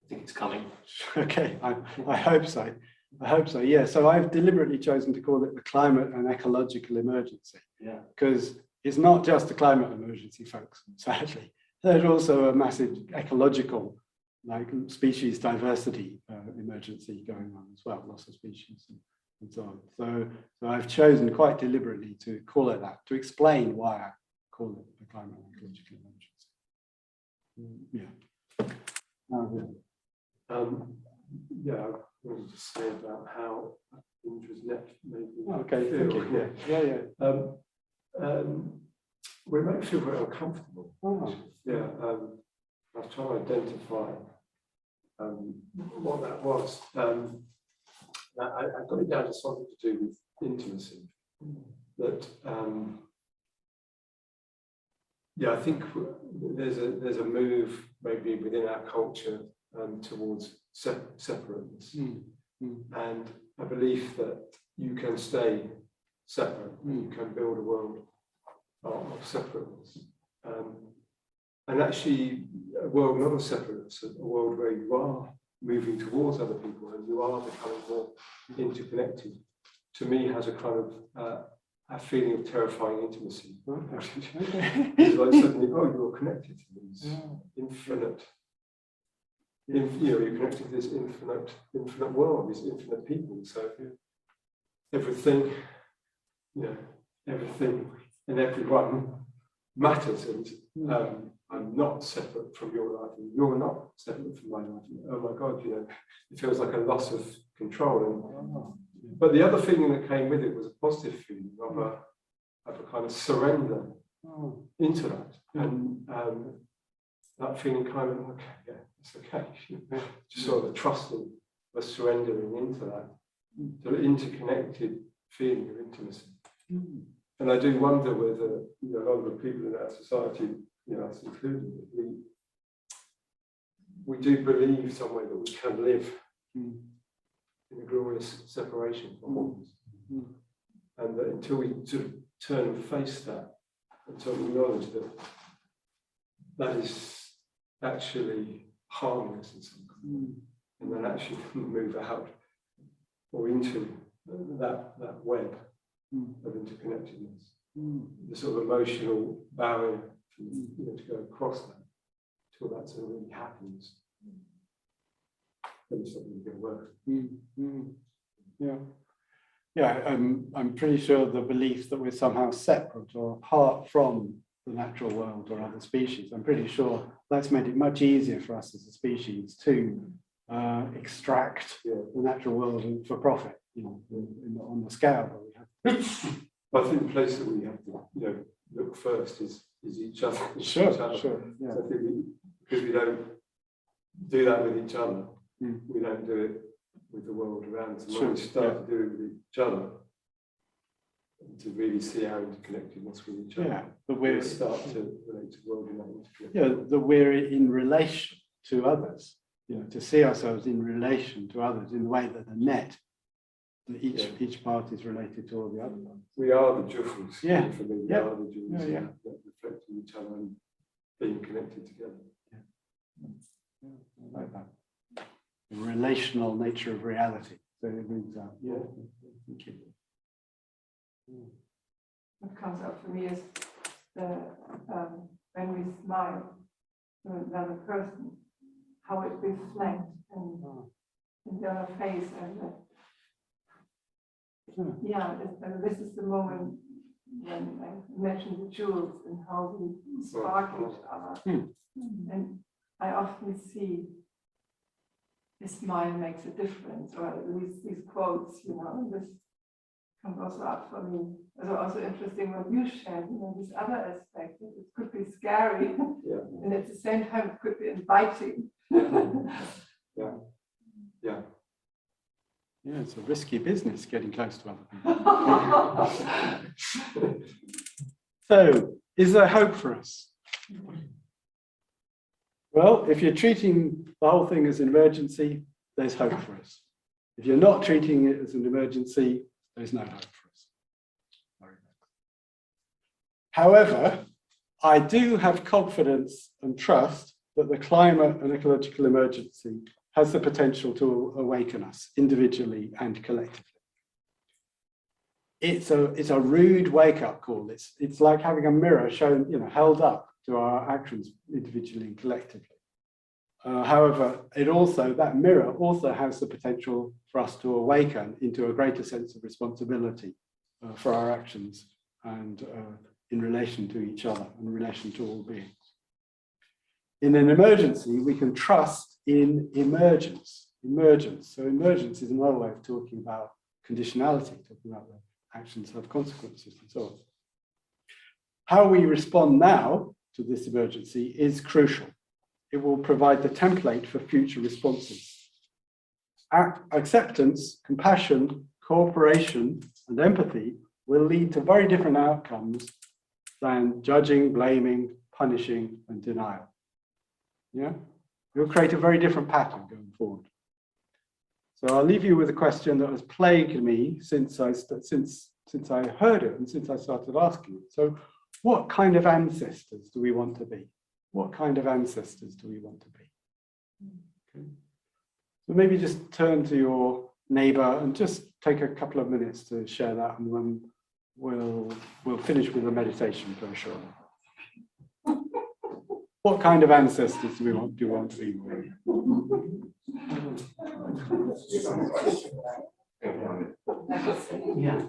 think it's coming. Okay, I hope so. I hope so. Yeah. So I've deliberately chosen to call it the climate and ecological emergency. Yeah. Because it's not just a climate emergency, folks. Sadly, there's also a massive ecological, like species diversity emergency going on as well, loss of species and so on. So I've chosen quite deliberately to call it that, to explain why I call it the climate and ecological emergency. I wanted to say about how interest next maybe. Okay, thank you. Yeah. We might feel very uncomfortable. Oh. Yeah. I was trying to identify what that was. I got it down to something to do with intimacy. That I think there's a move maybe within our culture towards separateness, and a belief that you can stay separate, you can build a world of separateness, and actually a world not of separateness, a world where you are moving towards other people and you are becoming more interconnected, to me has a kind of a feeling of terrifying intimacy. It's like suddenly, you're connected to these infinite, you're connected to this infinite world, these infinite people. So everything, everything and everyone matters, and I'm not separate from your life, and you're not separate from my life. Oh my God, it feels like a loss of control. But the other feeling that came with it was a positive feeling of a kind of surrender into that, and that feeling kind of it's okay. Just sort of a trusting, a surrendering into that, sort of interconnected feeling of intimacy. And I do wonder whether a lot of the people in our society, us included, we do believe somewhere that we can live in a glorious separation from others, and that until we sort of turn and face that, until we acknowledge that that is actually harmless in some kind, and then actually move out or into that web of interconnectedness, the sort of emotional barrier to go across that, till that sort of really happens. Then something can work. I'm pretty sure the belief that we're somehow separate or apart from the natural world or other species, I'm pretty sure that's made it much easier for us as a species to extract the natural world for profit, on the scale that we have. I think the place that we have to look first is each other. Sure. So I think because we don't do that with each other, we don't do it with the world around us. And when we start to do it with each other, to really see our interconnectedness with each other, but we start to relate to the world in that interconnected. That we're in relation to others, to see ourselves in relation to others in the way that a net, that each part is related to all the other parts. We are the jewels. Yeah. For me, we are the jewels that reflect on each other and being connected together. I like that. The relational nature of reality. So it brings out. Thank you. What comes up for me is when we smile to another person, how it reflects in their face, and this is the moment when I mentioned the jewels and how we spark each other. And I often see a smile makes a difference, or at least these quotes, this comes also up for me. It's also interesting what you shared, this other aspect. It could be scary, and at the same time it could be inviting. Yeah, it's a risky business getting close to other people. So, is there hope for us? Well, if you're treating the whole thing as an emergency, there's hope for us. If you're not treating it as an emergency, there's no hope for us. However, I do have confidence and trust that the climate and ecological emergency has the potential to awaken us individually and collectively. It's a rude wake-up call. It's like having a mirror shown, held up to our actions individually and collectively. However, that mirror also has the potential for us to awaken into a greater sense of responsibility for our actions and in relation to each other, in relation to all beings. In an emergency, we can trust in emergence. So emergence is another way of talking about conditionality, talking about the actions have consequences and so on. How we respond now to this emergency is crucial. It will provide the template for future responses. acceptance, compassion, cooperation, and empathy will lead to very different outcomes than judging, blaming, punishing, and denial. Yeah, you'll create a very different pattern going forward. So I'll leave you with a question that has plagued me since I heard it and since I started asking it. So, what kind of ancestors do we want to be? What kind of ancestors do we want to be? Okay. So maybe just turn to your neighbor and just take a couple of minutes to share that, and then we'll finish with a meditation very shortly. What kind of ancestors do you want to be? Yeah.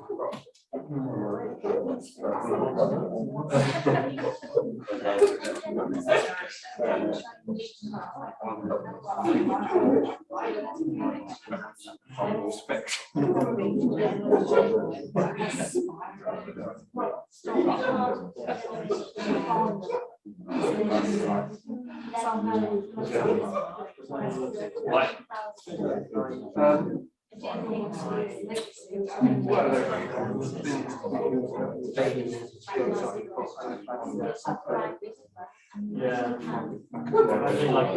Yeah, I think like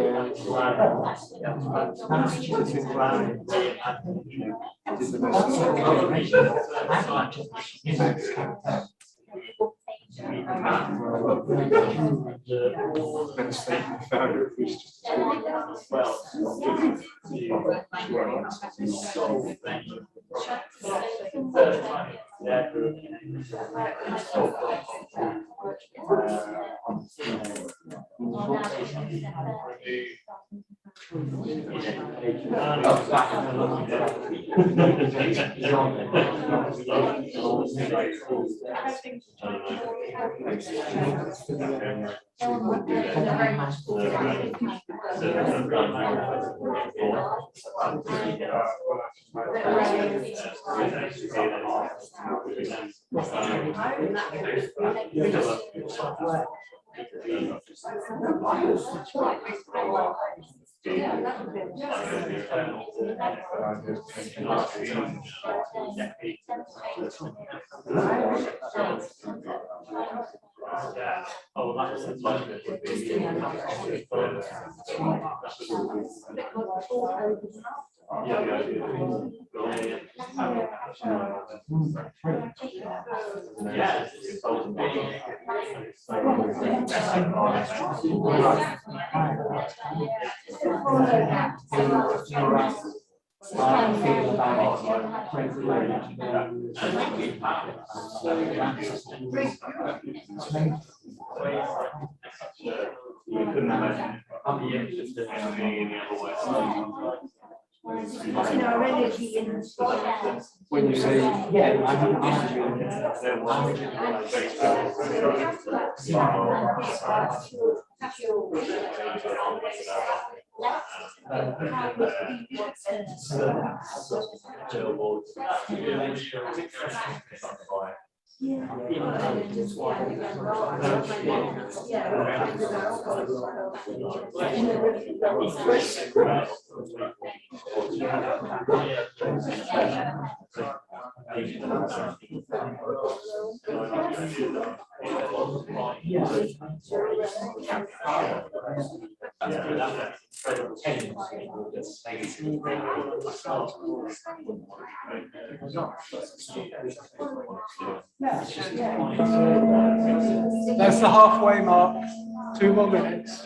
When you say, that's the halfway mark. 2 more minutes.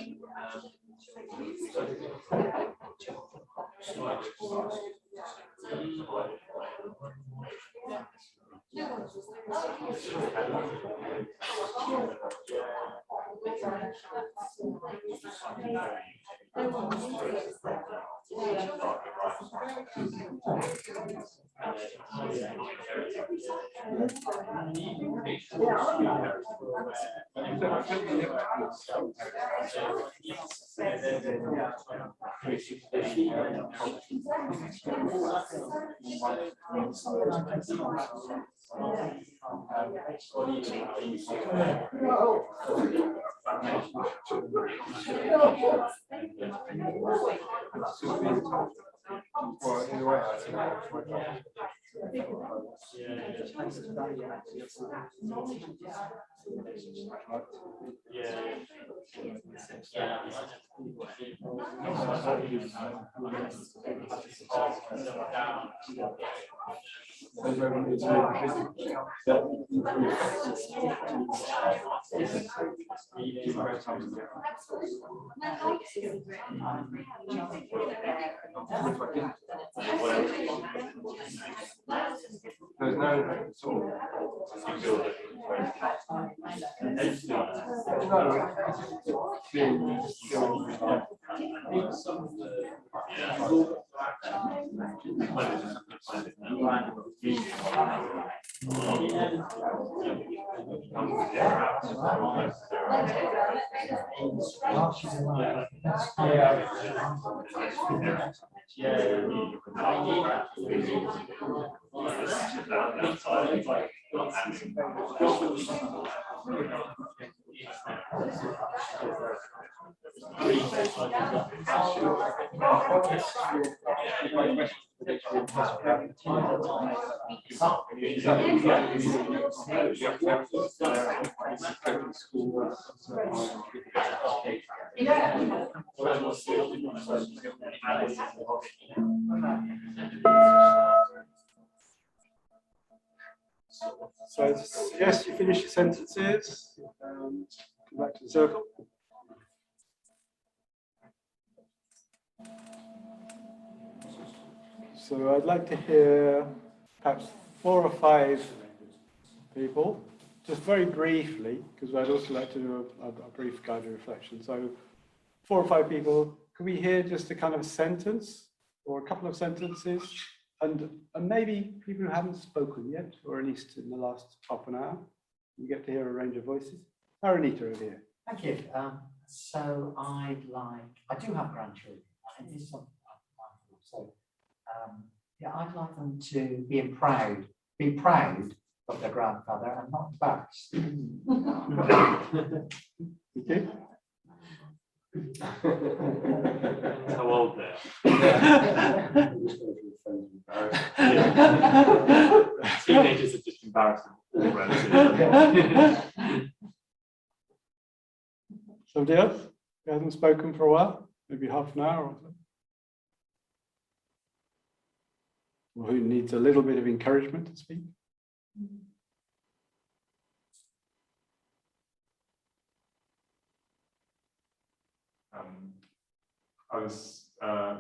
Well, in a way, I think there's no sort of So yes, you finish your sentences. Come back to the circle. So I'd like to hear perhaps 4 or 5 people, just very briefly, because I'd also like to do a brief guided reflection. So 4 or 5 people, can we hear just a kind of sentence or a couple of sentences? And maybe people who haven't spoken yet, or at least in the last half an hour, you get to hear a range of voices. Aranita over here. Thank you. So I do have grandchildren, and it is something I'm mindful of. So yeah, I'd like them to be proud of their grandfather and not embarrassed. Okay. How old they Teenagers are just embarrassing. Somebody else who hasn't spoken for a while? Maybe half an hour or so? Or who needs a little bit of encouragement to speak?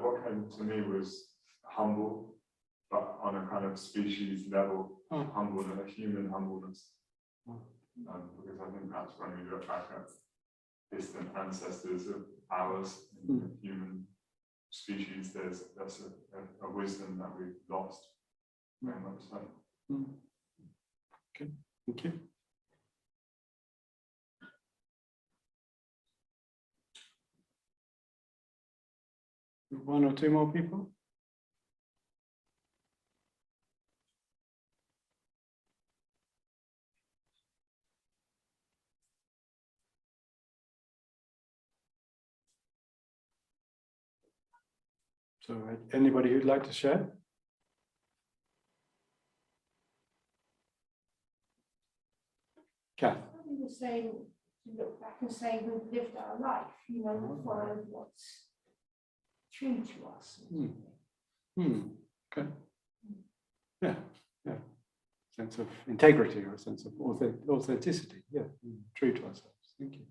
What came to me was humble, but on a kind of species level, humbleness, a human humbleness. Because I think that's when we look back at distant ancestors of ours in the human species, there's a wisdom that we've lost, very much so. Okay, thank you. One or 2 more people? So anybody who'd like to share? Kath. We were saying to look back and say we've lived our life, you know, we followed what's true to us. Okay. Yeah, yeah. Sense of integrity or a sense of authenticity. Yeah, true to ourselves. Thank you.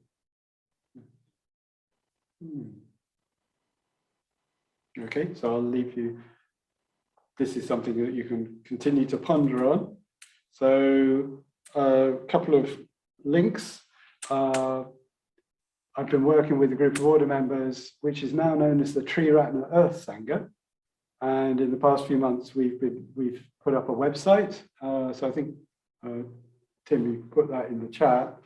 Okay, so I'll leave you. This is something that you can continue to ponder on. So a couple of links. I've been working with a group of order members, which is now known as the Tree Ratna Earth Sangha. And in the past few months, we've put up a website. So I think, Tim, you put that in the chat.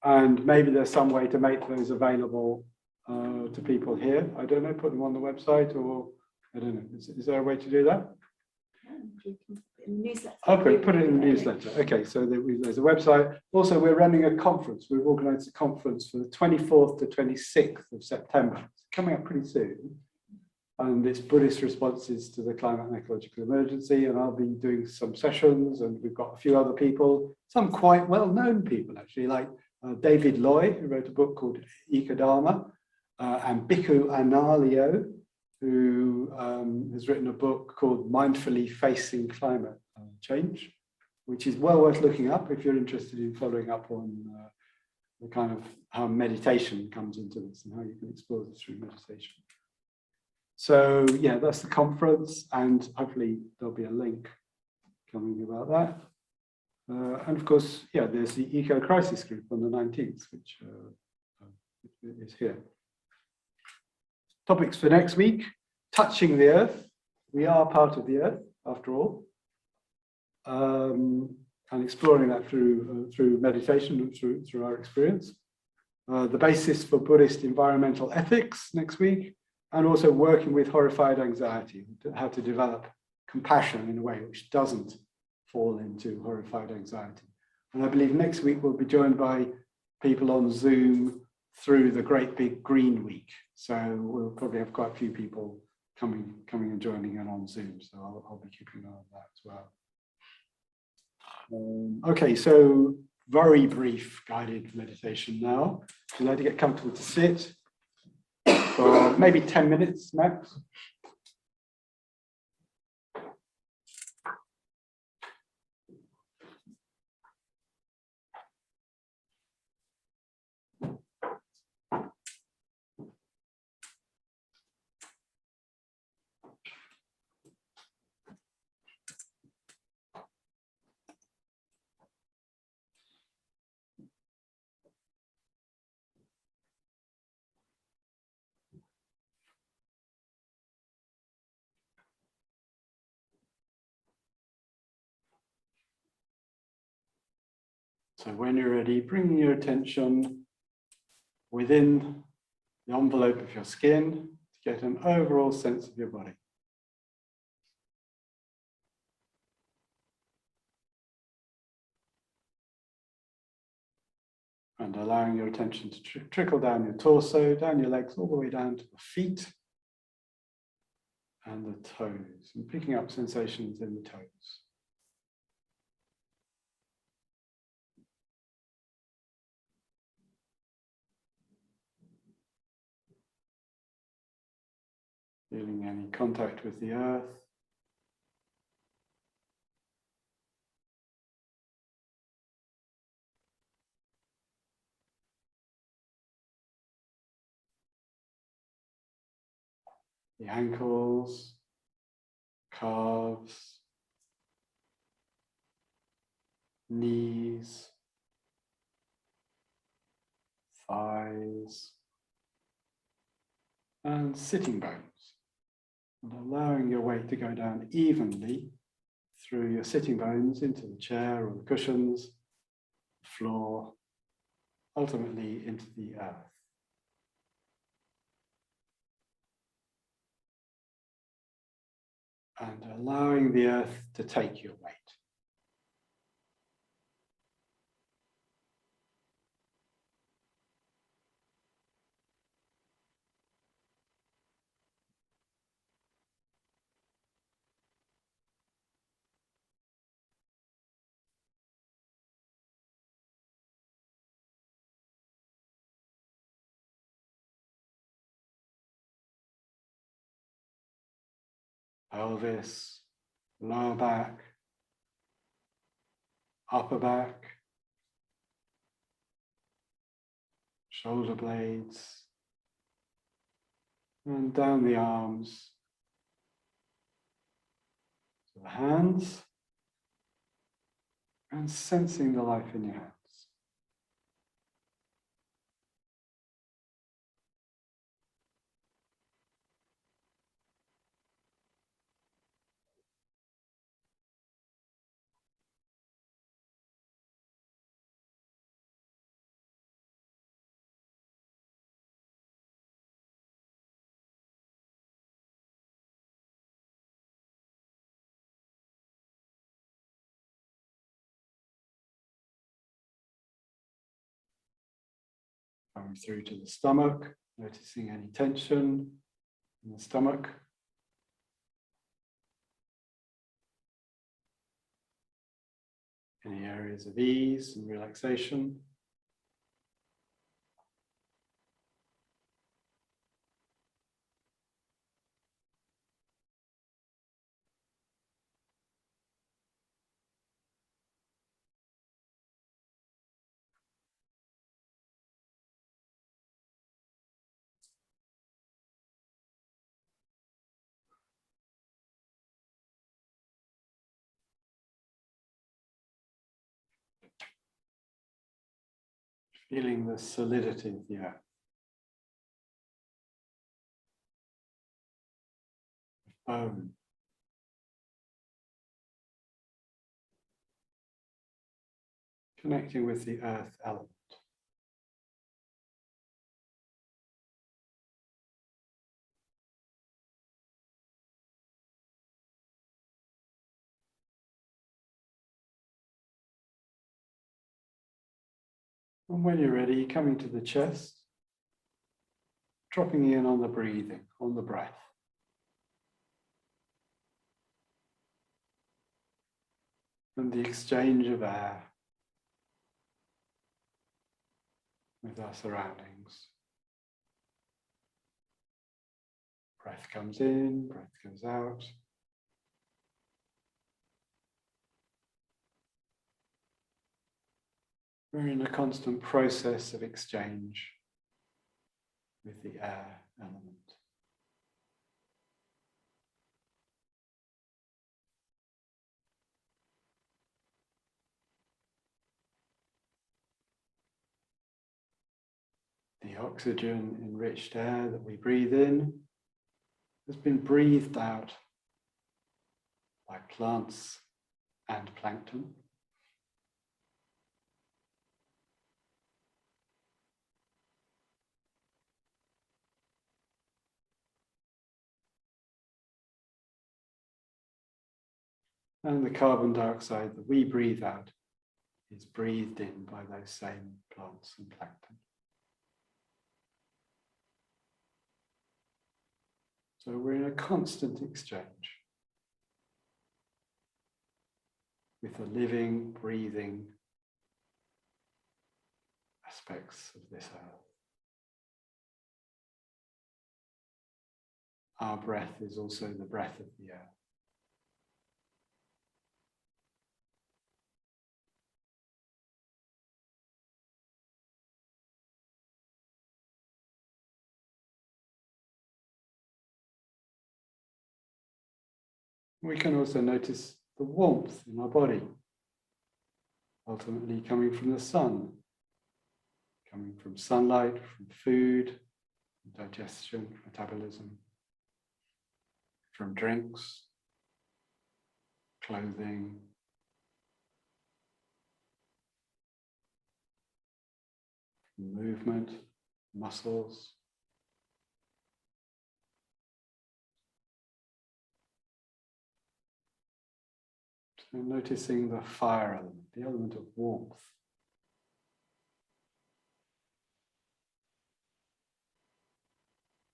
And maybe there's some way to make those available to people here. I don't know, put them on the website, or I don't know. Is there a way to do that? Okay, put it in the newsletter. Okay, so there's a website. Also, we're running a conference. We've organised a conference for the 24th to 26th of September. It's coming up pretty soon. and it's Buddhist responses to the climate and ecological emergency. And I'll be doing some sessions, and we've got a few other people, some quite well-known people actually, like David Loy, who wrote a book called Ecological, and Bhikkhu Analio, who has written a book called Mindfully Facing Climate Change, which is well worth looking up if you're interested in following up on the kind of how meditation comes into this and how you can explore this through meditation. So yeah, that's the conference, and hopefully there'll be a link coming about that. And of course, yeah, there's the Eco Crisis Group on the 19th, which is here. Topics for next week: touching the earth. We are part of the earth, after all, and exploring that through meditation and through our experience. The basis for Buddhist environmental ethics next week, and also working with horrified anxiety, how to develop compassion in a way which doesn't fall into horrified anxiety. And I believe next week we'll be joined by people on Zoom through the Great Big Green Week. So we'll probably have quite a few people coming and joining in on Zoom. So I'll be keeping an eye on that as well. Okay, so very brief guided meditation now. You'd like to get comfortable to sit for maybe 10 minutes max. So when you're ready, bring your attention within the envelope of your skin to get an overall sense of your body. And allowing your attention to trickle down your torso, down your legs, all the way down to the feet and the toes, and picking up sensations in the toes. Feeling any contact with the earth. The ankles, calves, knees, thighs, and sitting bones. And allowing your weight to go down evenly through your sitting bones into the chair or the cushions, the floor, ultimately into the earth. And allowing the earth to take your weight. Pelvis, lower back, upper back, shoulder blades, and down the arms to the hands, and sensing the life in your hands. Coming through to the stomach, noticing any tension in the stomach. Any areas of ease and relaxation? Feeling the solidity of the earth. Bone. Connecting with the earth element. And when you're ready, coming to the chest, dropping in on the breathing, on the breath. And the exchange of air with our surroundings. Breath comes in, breath goes out. We're in a constant process of exchange with the air element. The oxygen enriched air that we breathe in has been breathed out by plants and plankton. And the carbon dioxide that we breathe out is breathed in by those same plants and plankton. So we're in a constant exchange with the living, breathing aspects of this earth. Our breath is also the breath of the earth. We can also notice the warmth in our body, ultimately coming from the sun, coming from sunlight, from food, digestion, metabolism, from drinks, clothing, movement, muscles. So noticing the fire element, the element of warmth.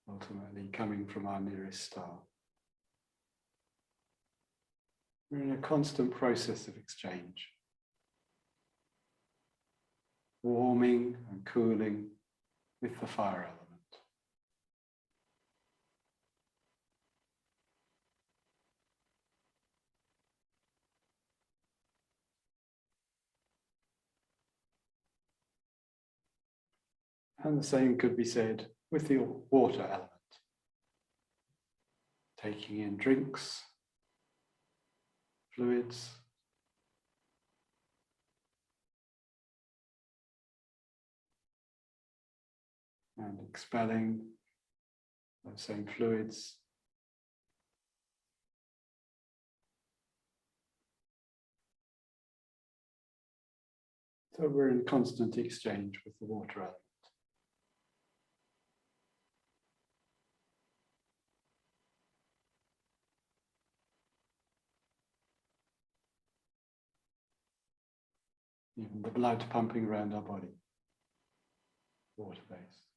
Ultimately coming from our nearest star. We're in a constant process of exchange. Warming and cooling with the fire element. And the same could be said with the water element. Taking in drinks, fluids, and expelling those same fluids. So we're in constant exchange with the water element. Even the blood pumping around our body, water-based.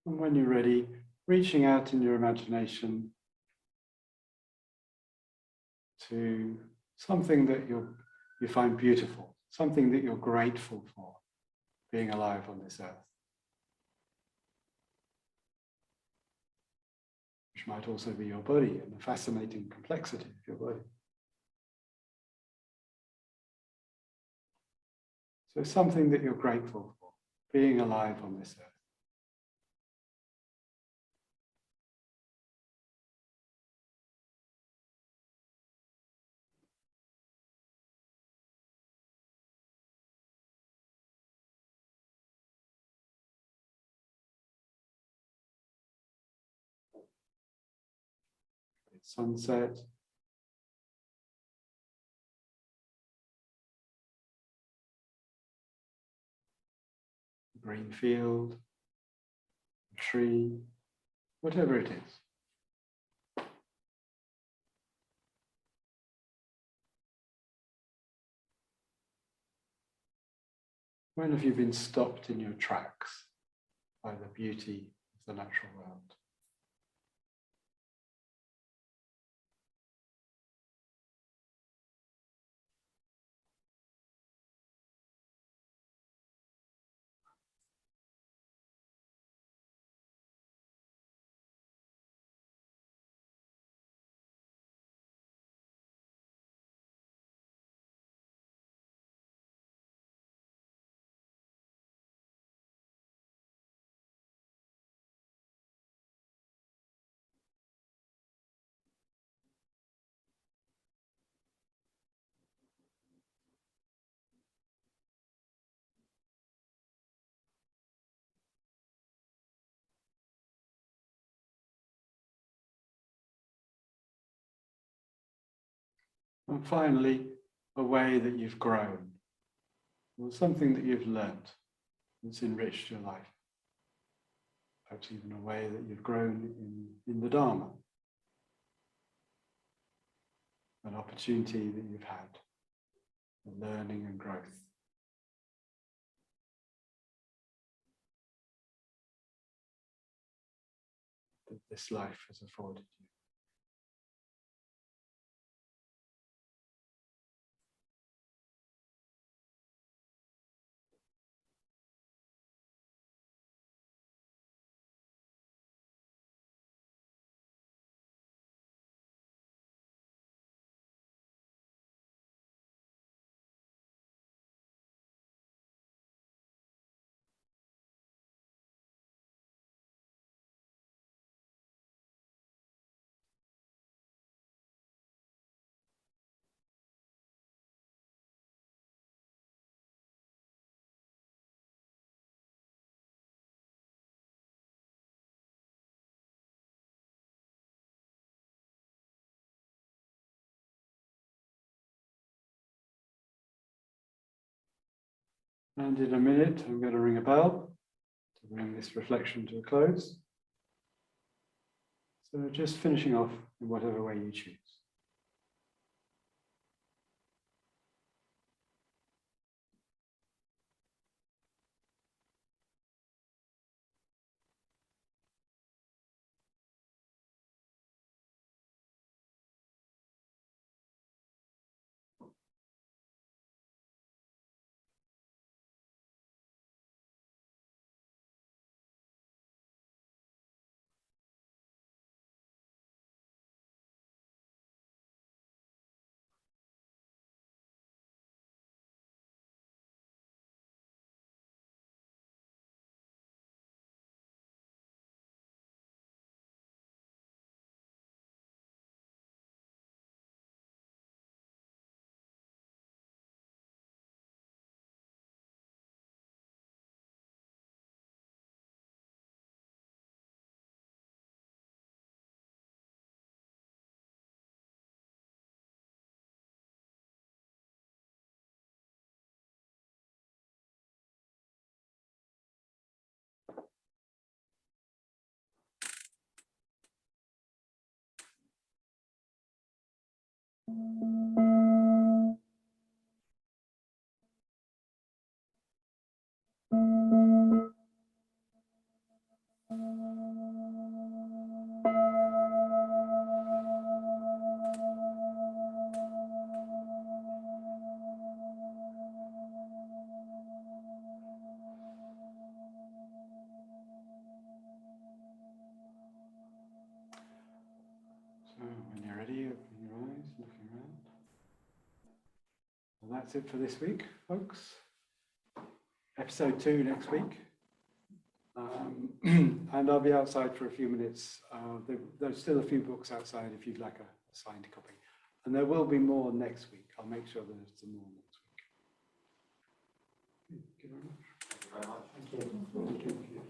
And when you're ready, reaching out in your imagination to something that you find beautiful, something that you're grateful for being alive on this earth. Which might also be your body and the fascinating complexity of your body. So something that you're grateful for, being alive on this earth. Sunset. Green field, tree, whatever it is. When have you been stopped in your tracks by the beauty of the natural world? And finally, a way that you've grown, or something that you've learnt that's enriched your life. Perhaps even a way that you've grown in the Dharma. An opportunity that you've had for learning and growth. That this life has afforded you. And in a minute, I'm going to ring a bell to bring this reflection to a close. So just finishing off in whatever way you choose. So when you're ready, open your eyes, looking around. Well, that's it for this week, folks. Episode 2 next week. And I'll be outside for a few minutes. There's still a few books outside if you'd like a signed copy. And there will be more next week. I'll make sure there's some more next week. Thank you very much. Thank you very much. Thank you.